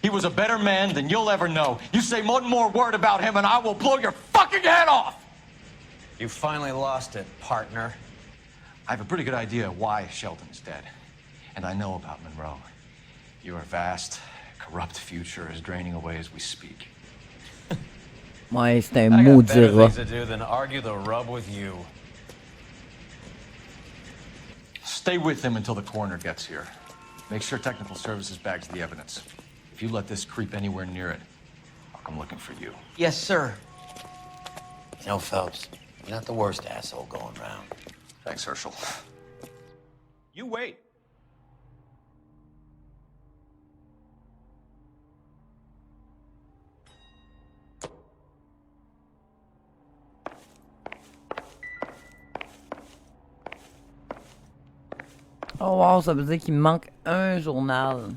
He was a better man than you'll ever know. You say one more word about him and I will blow your fucking head off! You finally lost it, partner. I have a pretty good idea why Sheldon is dead. And I know about Monroe. Your vast, corrupt future is draining away as we speak. Ouais, c'est un I got maudit better rat. things to do than argue the rub with you. Stay with him until the coroner gets here. Make sure technical services bags the evidence. If you let this creep anywhere near it, I'll come looking for you. Yes, sir. You know, Phelps, you're not the worst asshole going around. Thanks, Herschel. You wait. Oh wow, ça veut dire qu'il me manque un journal.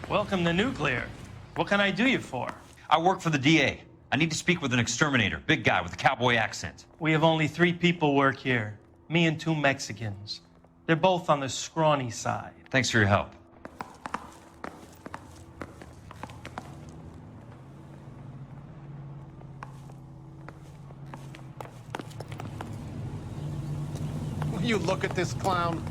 Welcome to Nuclear. What can I do you for? I work for the DA. I need to speak with an exterminator, big guy with a cowboy accent. We have only 3 people work here. Me and 2 Mexicans. They're both on the scrawny side. Thanks for your help. Will you look at this clown?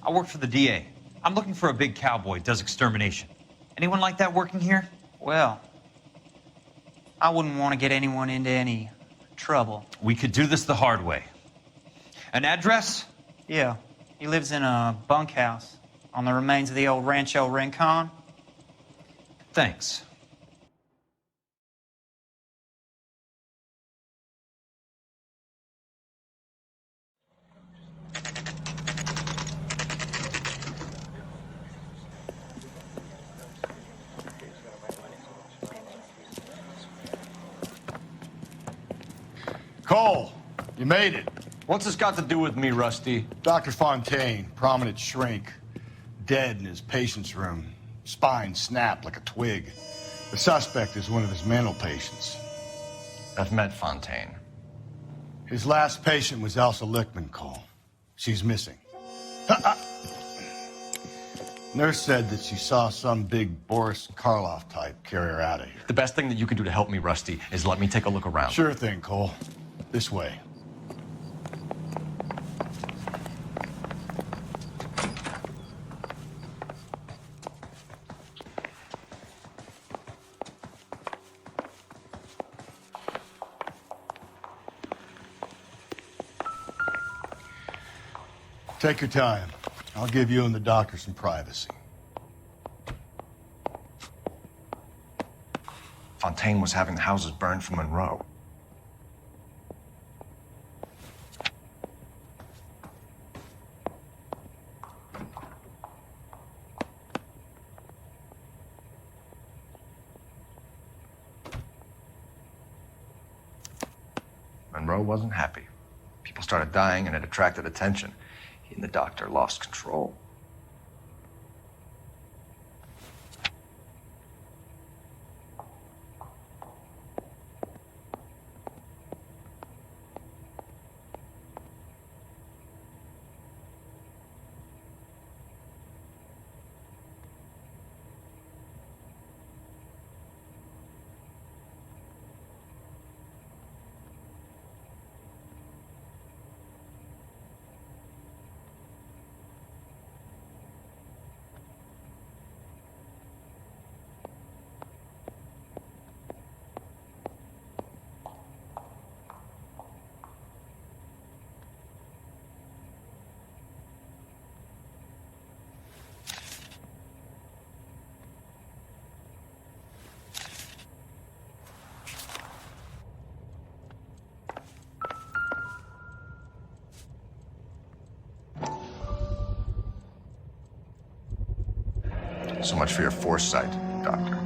I work for the DA. I'm looking for a big cowboy who does extermination. Anyone like that working here? Well, I wouldn't want to get anyone into any trouble. We could do this the hard way. An address? Yeah. He lives in a bunkhouse on the remains of the old Rancho Rincon. Thanks. Cole, you made it. What's this got to do with me, Rusty? Dr. Fontaine, prominent shrink, dead in his patient's room. Spine snapped like a twig. The suspect is one of his mental patients. I've met Fontaine. His last patient was Elsa Lichtman, Cole. She's missing. Nurse said that she saw some big Boris Karloff type carry her out of here. The best thing that you can do to help me, Rusty, is let me take a look around. Sure thing, Cole. This way. Take your time. I'll give you and the doctor some privacy. Fontaine was having the houses burned for Monroe. Monroe wasn't happy. People started dying and it attracted attention. He and the doctor lost control. So much for your foresight, Doctor.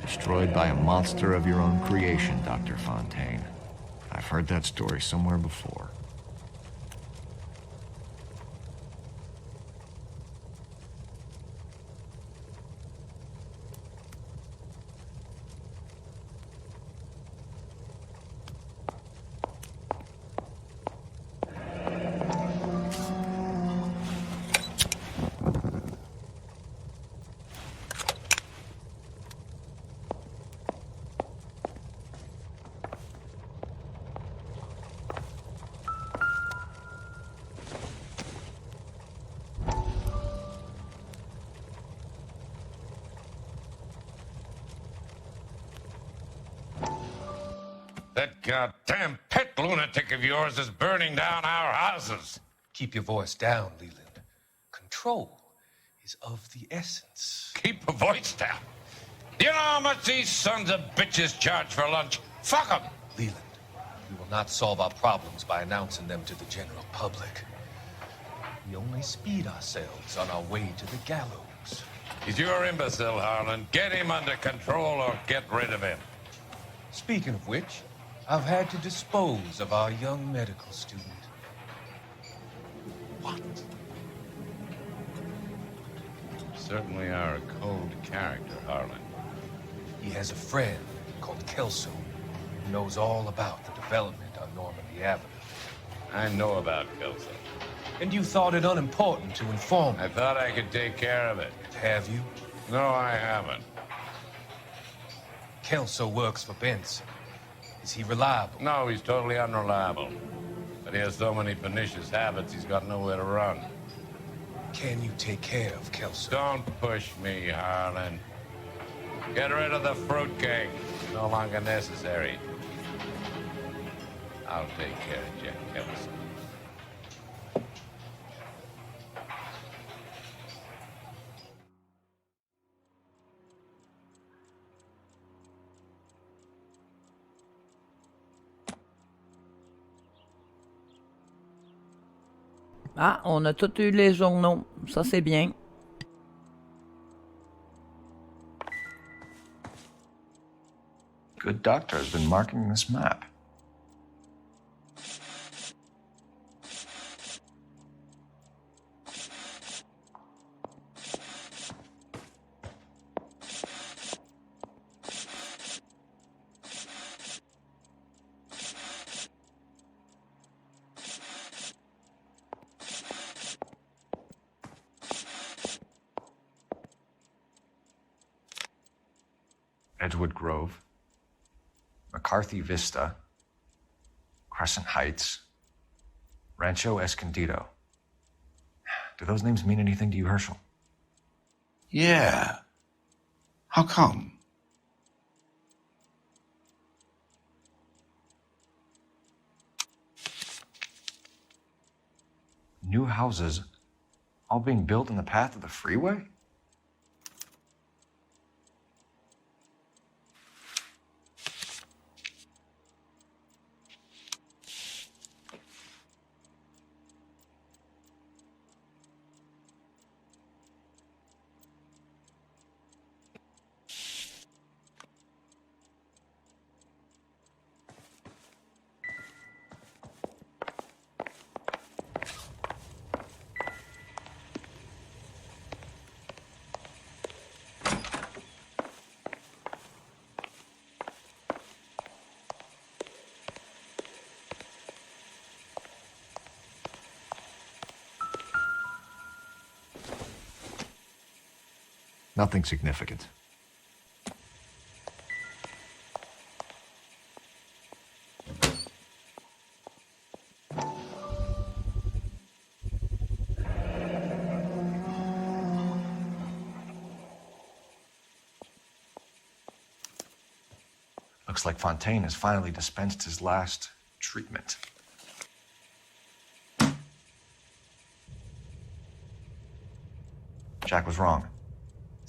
Destroyed by a monster of your own creation, Dr. Fontaine. I've heard that story somewhere before. That goddamn pet lunatic of yours is burning down our houses. Keep your voice down, Leland. Control is of the essence. Keep your voice down. You know how much these sons of bitches charge for lunch? Fuck them. Leland, we will not solve our problems by announcing them to the general public. We only speed ourselves on our way to the gallows. He's your imbecile, Harlan. Get him under control or get rid of him. Speaking of which, I've had to dispose of our young medical student. What? Certainly are a cold character, Harlan. He has a friend called Kelso who knows all about the development on Normandy Avenue. I know about Kelso. And you thought it unimportant to inform me. I thought I could take care of it. Have you? No, I haven't. Kelso works for Benson. Is he reliable? No, he's totally unreliable. But he has so many pernicious habits, he's got nowhere to run. Can you take care of Kelso? Don't push me, Harlan. Get rid of the fruitcake. It's no longer necessary. I'll take care of Jack Kelso. Ah, on a tous eu les journaux. Ça, c'est bien. Good doctor has been marking this map. Edgewood Grove, McCarthy Vista, Crescent Heights, Rancho Escondido. Do those names mean anything to you, Herschel? Yeah. How come? New houses all being built in the path of the freeway? Nothing significant. Looks like Fontaine has finally dispensed his last treatment. Jack was wrong.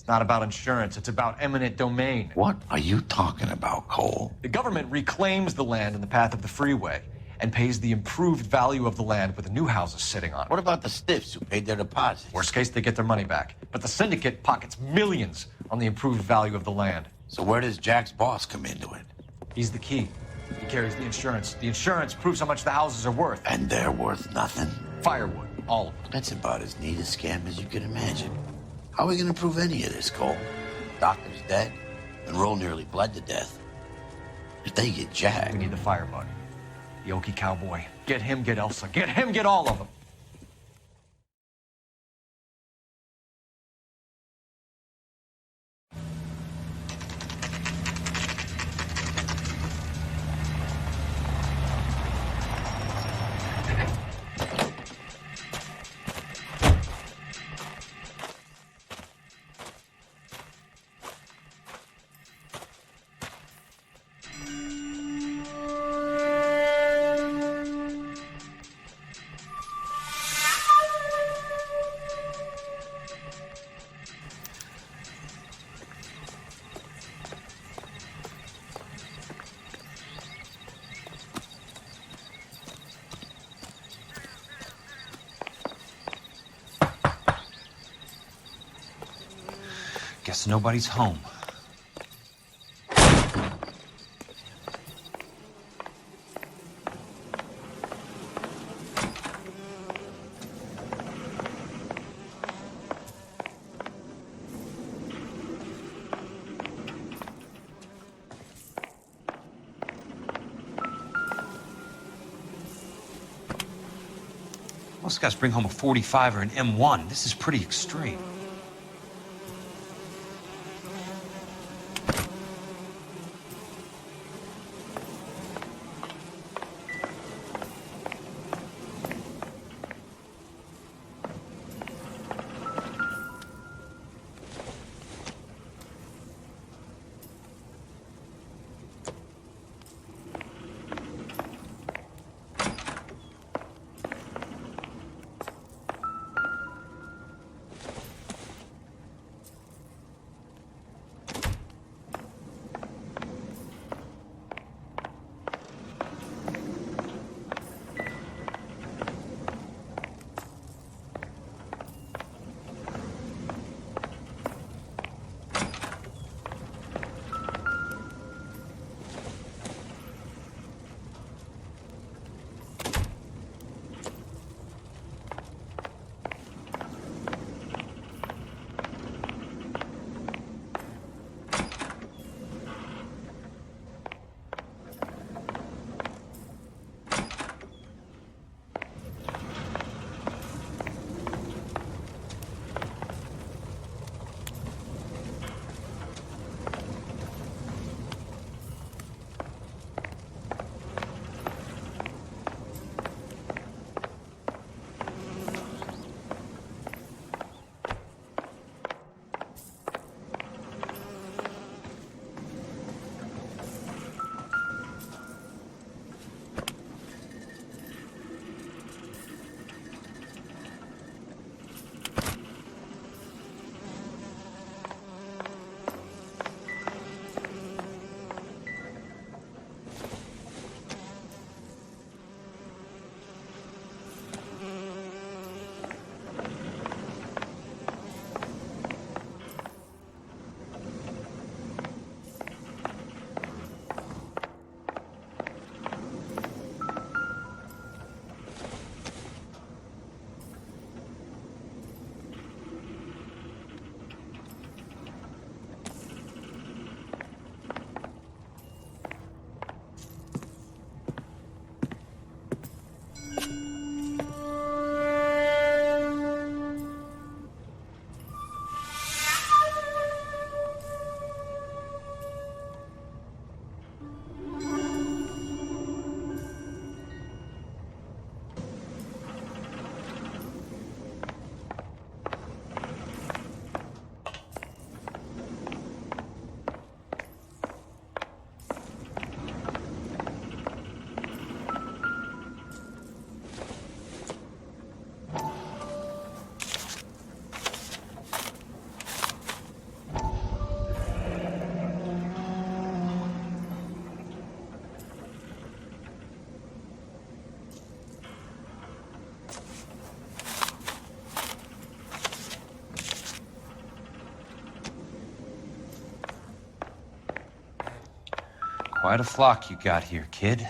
It's not about insurance, it's about eminent domain. What are you talking about, Cole? The government reclaims the land in the path of the freeway and pays the improved value of the land with the new houses sitting on it. What about the stiffs who paid their deposits? Worst case, they get their money back. But the syndicate pockets millions on the improved value of the land. So where does Jack's boss come into it? He's the key. He carries the insurance. The insurance proves how much the houses are worth. And they're worth nothing? Firewood, all of them. That's about as neat a scam as you can imagine. How are we going to prove any of this, Cole? Doctor's dead, and Roll nearly bled to death. If they get Jack... We need the firebug. The Okie cowboy. Get him, get Elsa. Get him, get all of them. Guess nobody's home. Most guys bring home a 45 or an M1. This is pretty extreme. Quite a flock you got here, kid.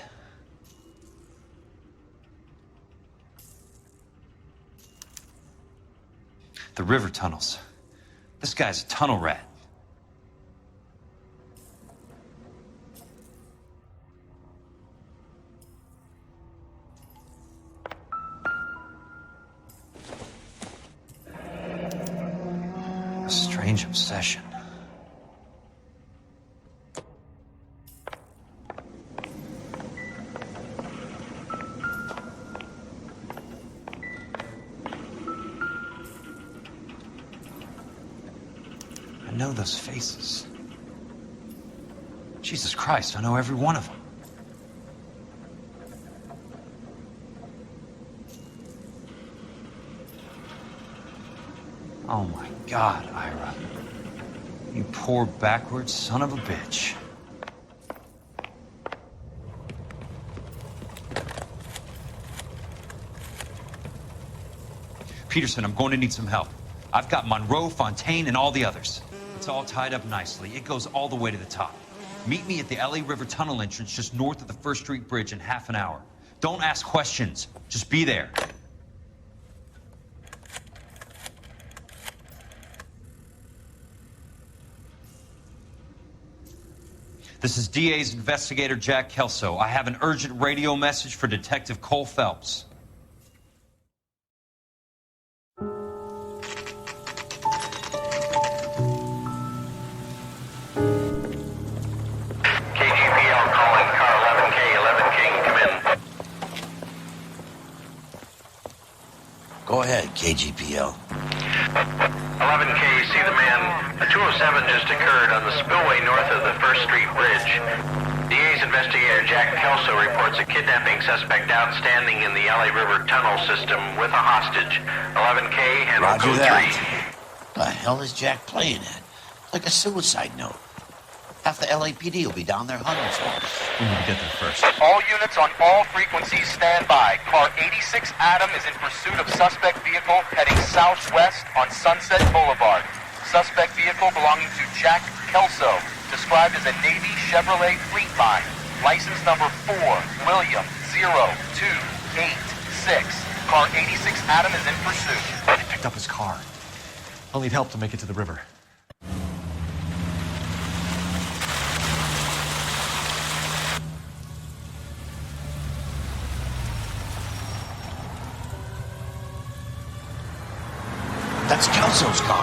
The river tunnels. This guy's a tunnel rat. A strange obsession. I know those faces. Jesus Christ, I know every one of them. Oh my God, Ira. You poor backwards son of a bitch. Peterson, I'm going to need some help. I've got Monroe, Fontaine, and all the others. It's all tied up nicely. It goes all the way to the top. Meet me at the LA River Tunnel entrance just north of the First Street Bridge in half an hour. Don't ask questions. Just be there. This is DA's investigator Jack Kelso. I have an urgent radio message for Detective Cole Phelps. Go ahead, KGPL. 11K, see the man. A 207 just occurred on the spillway north of the First Street Bridge. DA's investigator Jack Kelso reports a kidnapping suspect outstanding in the LA River tunnel system with a hostage. 11K, handle Roger code that. 3. The hell is Jack playing at? Like a suicide note. Half the LAPD will be down there hunting for us. We need to get there first. All units on all frequencies stand by. Car 86 Adam is in pursuit of suspect vehicle heading southwest on Sunset Boulevard. Suspect vehicle belonging to Jack Kelso, described as a Navy Chevrolet Fleetline. License number 4, William 0286. Car 86 Adam is in pursuit. I picked up his car. I'll need help to make it to the river. That's Kelso's car.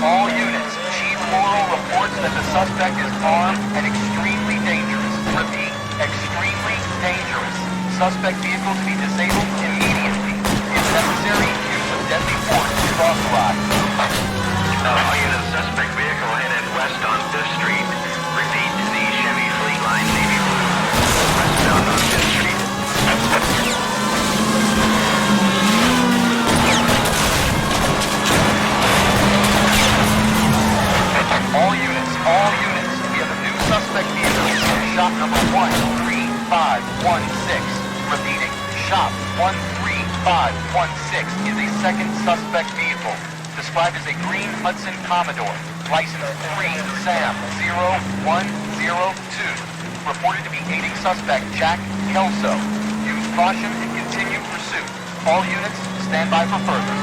All units, Chief Morrow reports that the suspect is armed and extremely dangerous. Repeat, extremely dangerous. Suspect vehicle to be disabled immediately. If necessary, use of deadly force is authorized. All units, suspect vehicle headed west on 5th Street. Repeat, the Chevy Fleetline Navy Blue. Westbound on 5th Street. All units, we have a new suspect vehicle in shop number 13516. Repeating, shop 13516 is a second suspect vehicle, described as a green Hudson Commodore, license 3 Sam 0102, reported to be aiding suspect Jack Kelso. Use caution and continue pursuit. All units, stand by for further.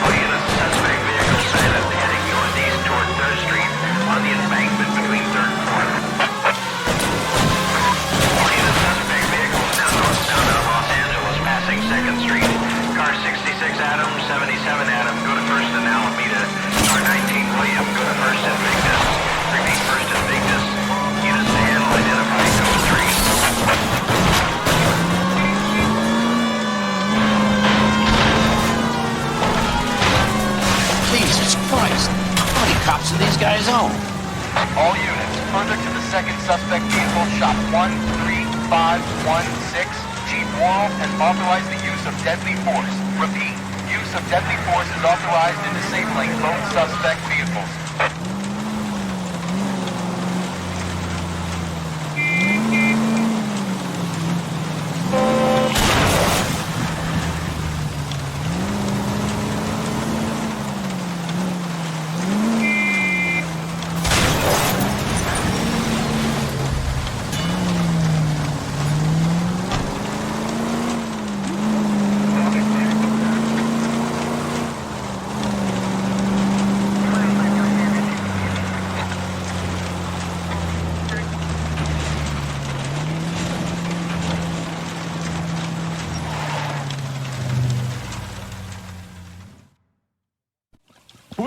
All units, suspect vehicle silent, heading northeast toward 3rd Street on the embankment between 3rd and 4th. All units, suspect vehicle now northbound out of Los Angeles, passing 2nd Street. Car 66 Adam, 77 Adam, go to 1st and Alameda. Car 19 William, go to 1st and Vignes. Repeat, 1st and Vignes. Units to handle, identify code 3. Jesus Christ! How many cops do these guys own? All units, further to the second suspect vehicle, shop 13516. Chief Morrow has authorized the use of deadly force. Repeat, use of deadly force is authorized in disabling both suspect vehicles.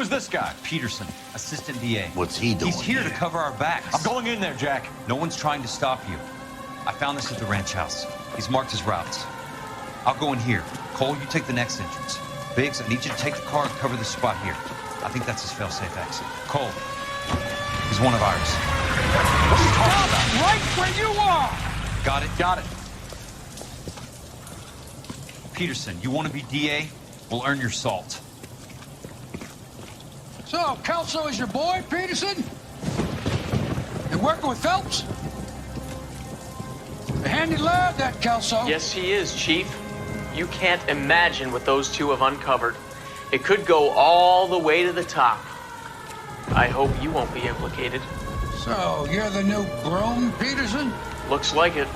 Who's this guy? Peterson, assistant DA. What's he doing He's here to cover our backs. I'm going in there, Jack. No one's trying to stop you. I found this at the ranch house. He's marked his routes. I'll go in here. Cole, you take the next entrance. Biggs, I need you to take the car and cover this spot here. I think that's his fail-safe exit. Cole, he's one of ours. What are you talking about? Right where you are! Got it? Got it. Peterson, you want to be DA? We'll earn your salt. So, Kelso is your boy, Peterson? You working with Phelps? A handy lad, that Kelso. Yes, he is, Chief. You can't imagine what those two have uncovered. It could go all the way to the top. I hope you won't be implicated. So, you're the new groom, Peterson? Looks like it.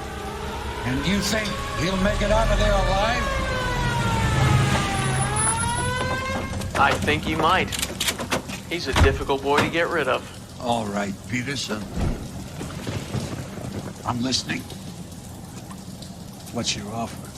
And you think he'll make it out of there alive? I think he might. He's a difficult boy to get rid of. All right, Peterson. I'm listening. What's your offer?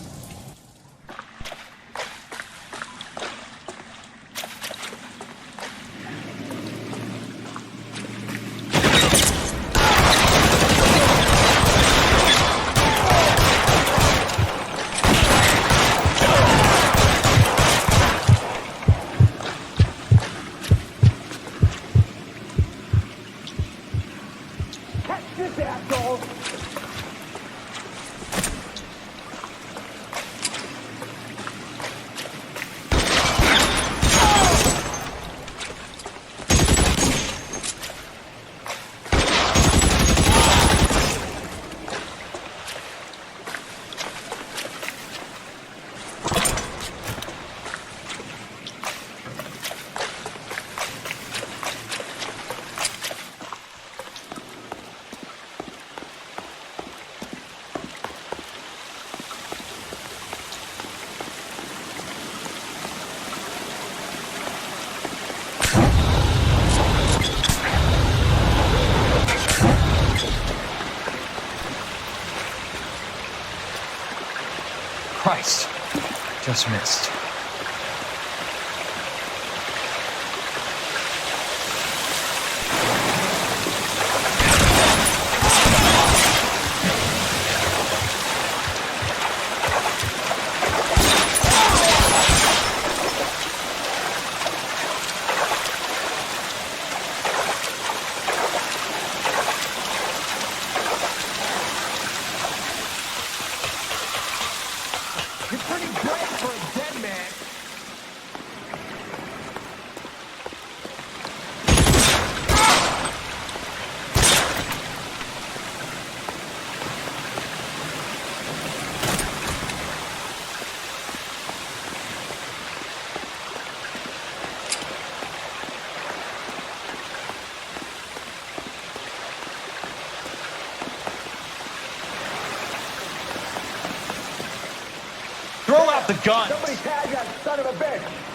Christ. Just missed. Throw out the gun! Somebody tag that son of a bitch!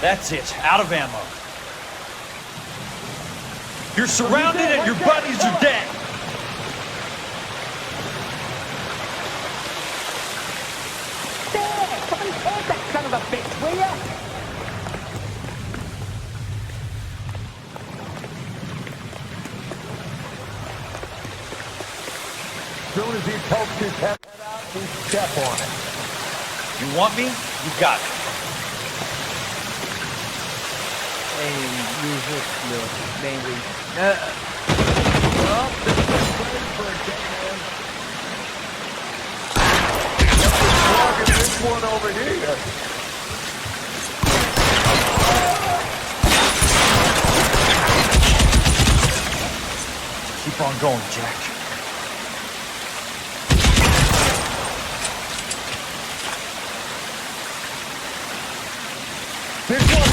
That's it. Out of ammo. You're surrounded and your buddies are dead. Somebody take that son of of a bitch, will ya? As soon as he pokes his head out, you step on it. You want me? You got it. Hey, use it, look, baby. Well, this is ready for a dead man. Logging this one over here. Keep on going, Jack. This one.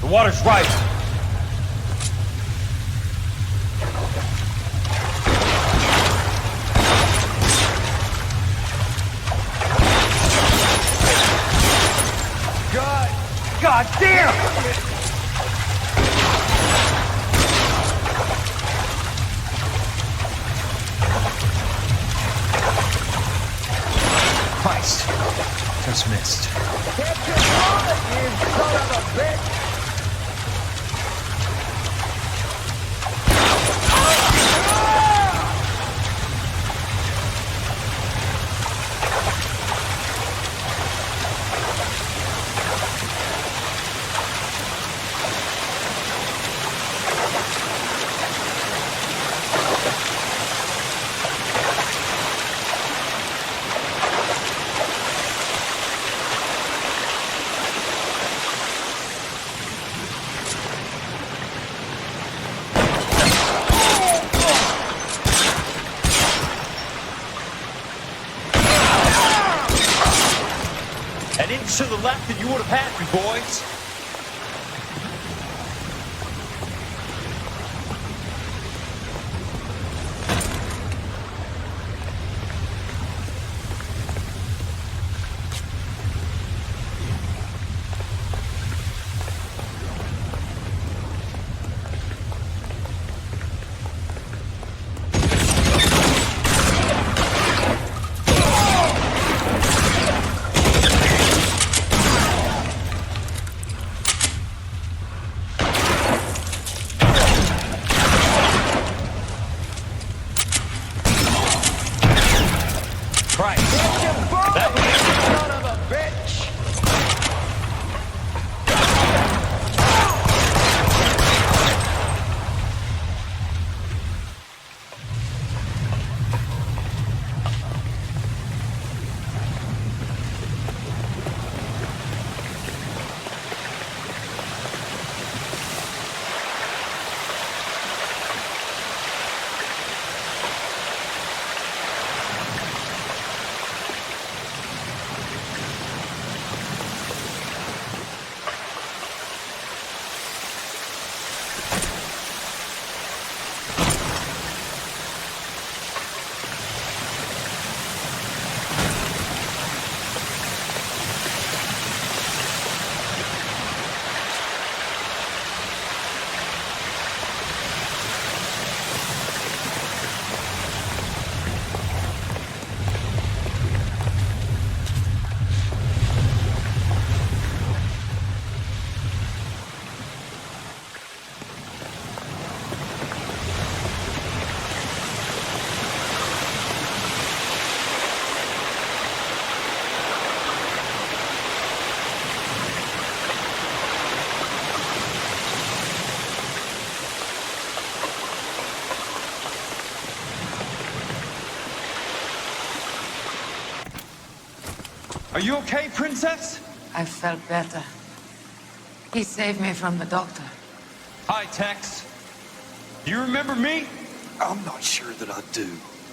The water's rising. God damn! Christ. Just missed. Catch your bullet, you son of a bitch! An inch to the left and you would have had me, boys. Are you okay, Princess? I felt better. He saved me from the doctor. Hi, Tex. Do you remember me? I'm not sure that I do.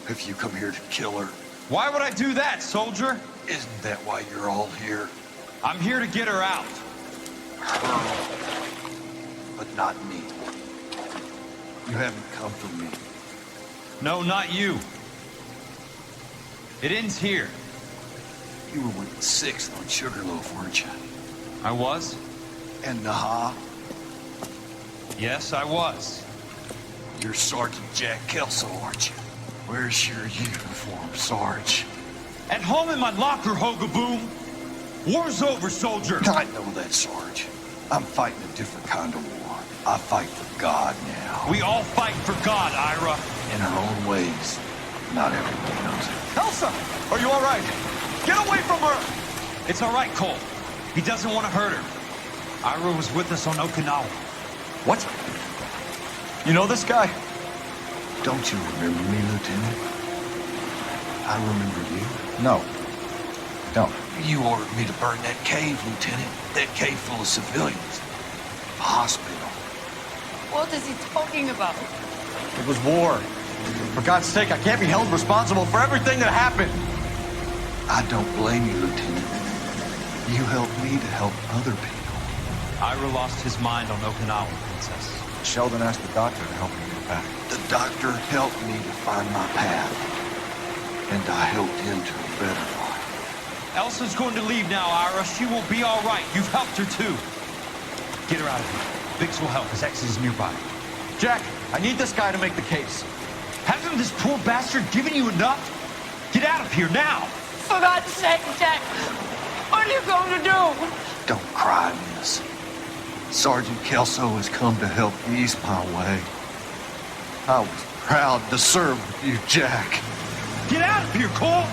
Have you come here to kill her? Why would I do that, soldier? Isn't that why you're all here? I'm here to get her out. Her. But not me. You haven't come for me. No, not you. It ends here. You were with the 6th on Sugarloaf, weren't you? I was? And Naha? Yes, I was. You're Sergeant Jack Kelso, aren't you? Where's your uniform, Sarge? At home in my locker, Hogaboom. War's over, soldier. I know that, Sarge. I'm fighting a different kind of war. I fight for God now. We all fight for God, Ira. In our own ways. Not everybody knows it. Elsa! Are you all right? Get away from her! It's all right, Cole. He doesn't want to hurt her. Ira was with us on Okinawa. What? You know this guy? Don't you remember me, Lieutenant? I remember you. No. Don't. You ordered me to burn that cave, Lieutenant. That cave full of civilians. A hospital. What is he talking about? It was war. For God's sake, I can't be held responsible for everything that happened. I don't blame you, Lieutenant. You helped me to help other people. Ira lost his mind on Okinawa, Princess. Sheldon asked the doctor to help me get back. The doctor helped me to find my path. And I helped him to a better life. Elsa's going to leave now, Ira. She will be all right. You've helped her, too. Get her out of here. Biggs will help. His ex is nearby. Jack, I need this guy to make the case. Hasn't this poor bastard given you enough? Get out of here now! For God's sake, Jack! What are you going to do? Don't cry, miss. Sergeant Kelso has come to help ease my way. I was proud to serve with you, Jack. Get out of here, Cole!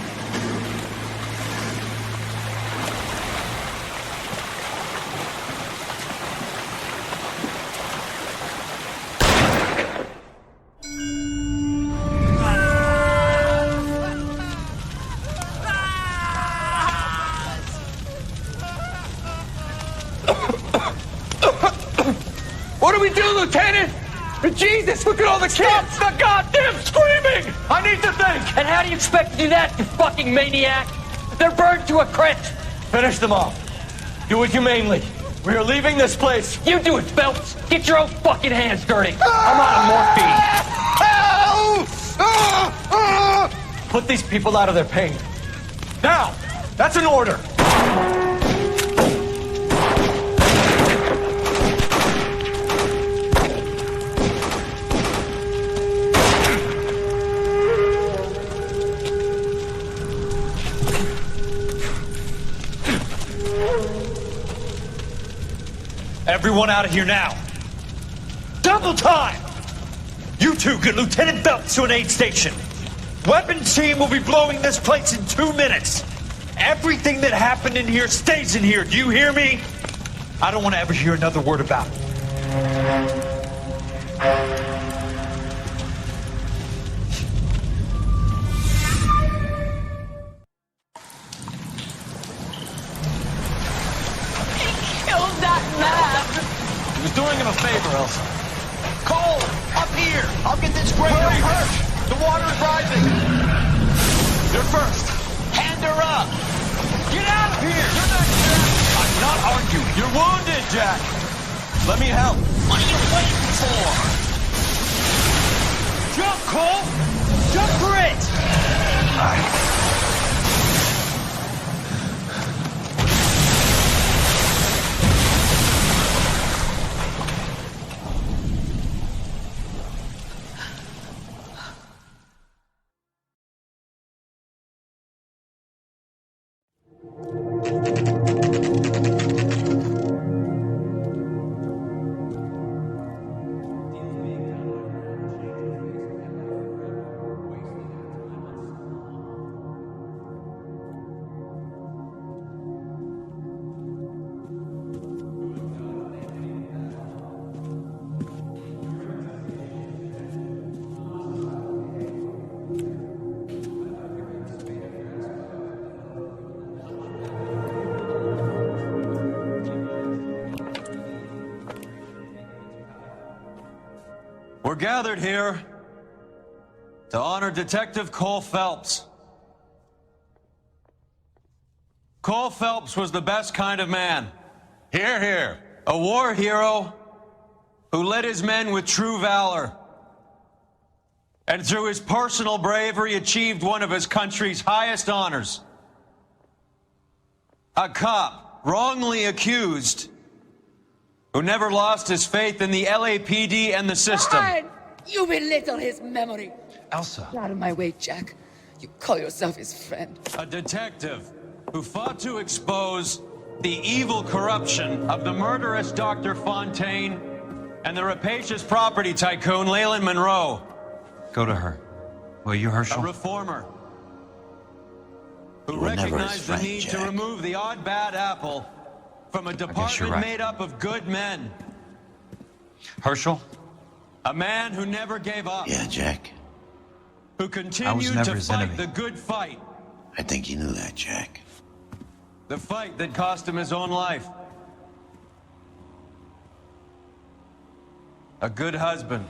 What do we do, Lieutenant? Jesus, look at all the kids! Stop the goddamn screaming! I need to think! And how do you expect to do that, you fucking maniac? They're burned to a crisp! Finish them off. Do it humanely. We are leaving this place. You do it, Phelps! Get your own fucking hands dirty! I'm out of morphine! Put these people out of their pain. Now! That's an order! Everyone out of here now. Double time! You two get Lieutenant Phelps to an aid station. Weapons team will be blowing this place in 2 minutes. Everything that happened in here stays in here. Do you hear me? I don't want to ever hear another word about it. He was doing him a favor, Elsa. Cole, up here. I'll get this grader. Hurry! The water is rising. You're first. Hand her up. Get out of here! You're not Jack. I'm not arguing. You're wounded, Jack. Let me help. What are you waiting for? Jump, Cole! Jump for it! We're gathered here To honor Detective Cole Phelps. Cole Phelps was the best kind of man. Hear, hear. A war hero who led his men with true valor. And through his personal bravery achieved one of his country's highest honors. A cop, wrongly accused, who never lost his faith in the LAPD and the system. God, you belittle his memory. Elsa. Get out of my way, Jack. You call yourself his friend. A detective who fought to expose the evil corruption of the murderous Dr. Fontaine and the rapacious property tycoon Leyland Monroe. Go to her. Will you, Herschel? A reformer who You were never his recognized friend, the need Jack. to remove the odd bad apple from a guess you're department right. made up of good men. Herschel? A man who never gave up. Yeah, Jack. Who continued never to his fight enemy. the good fight. I think you knew that, Jack. The fight that cost him his own life. A good husband.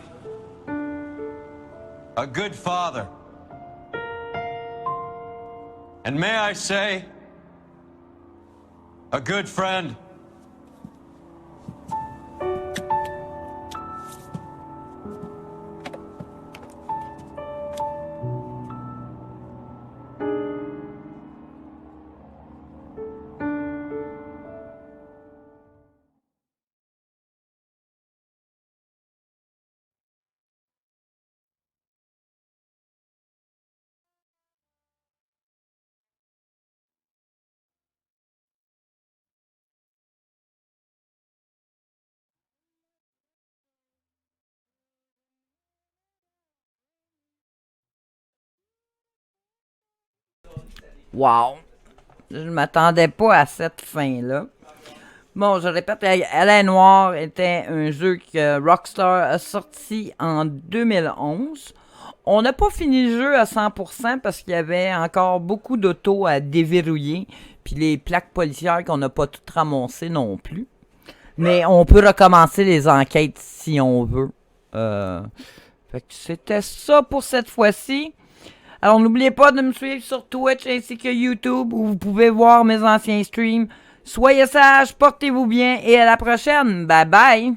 A good father. And may I say, a good friend. Wow! Je ne m'attendais pas à cette fin-là. Bon, je répète, Elle Noire était un jeu que Rockstar a sorti en 2011. On n'a pas fini le jeu à 100% parce qu'il y avait encore beaucoup d'autos à déverrouiller. Puis les plaques policières qu'on n'a pas toutes ramassées non plus. Mais on peut recommencer les enquêtes si on veut. Fait que c'était ça pour cette fois-ci. Alors, n'oubliez pas de me suivre sur Twitch ainsi que YouTube où vous pouvez voir mes anciens streams. Soyez sages, portez-vous bien et à la prochaine. Bye bye!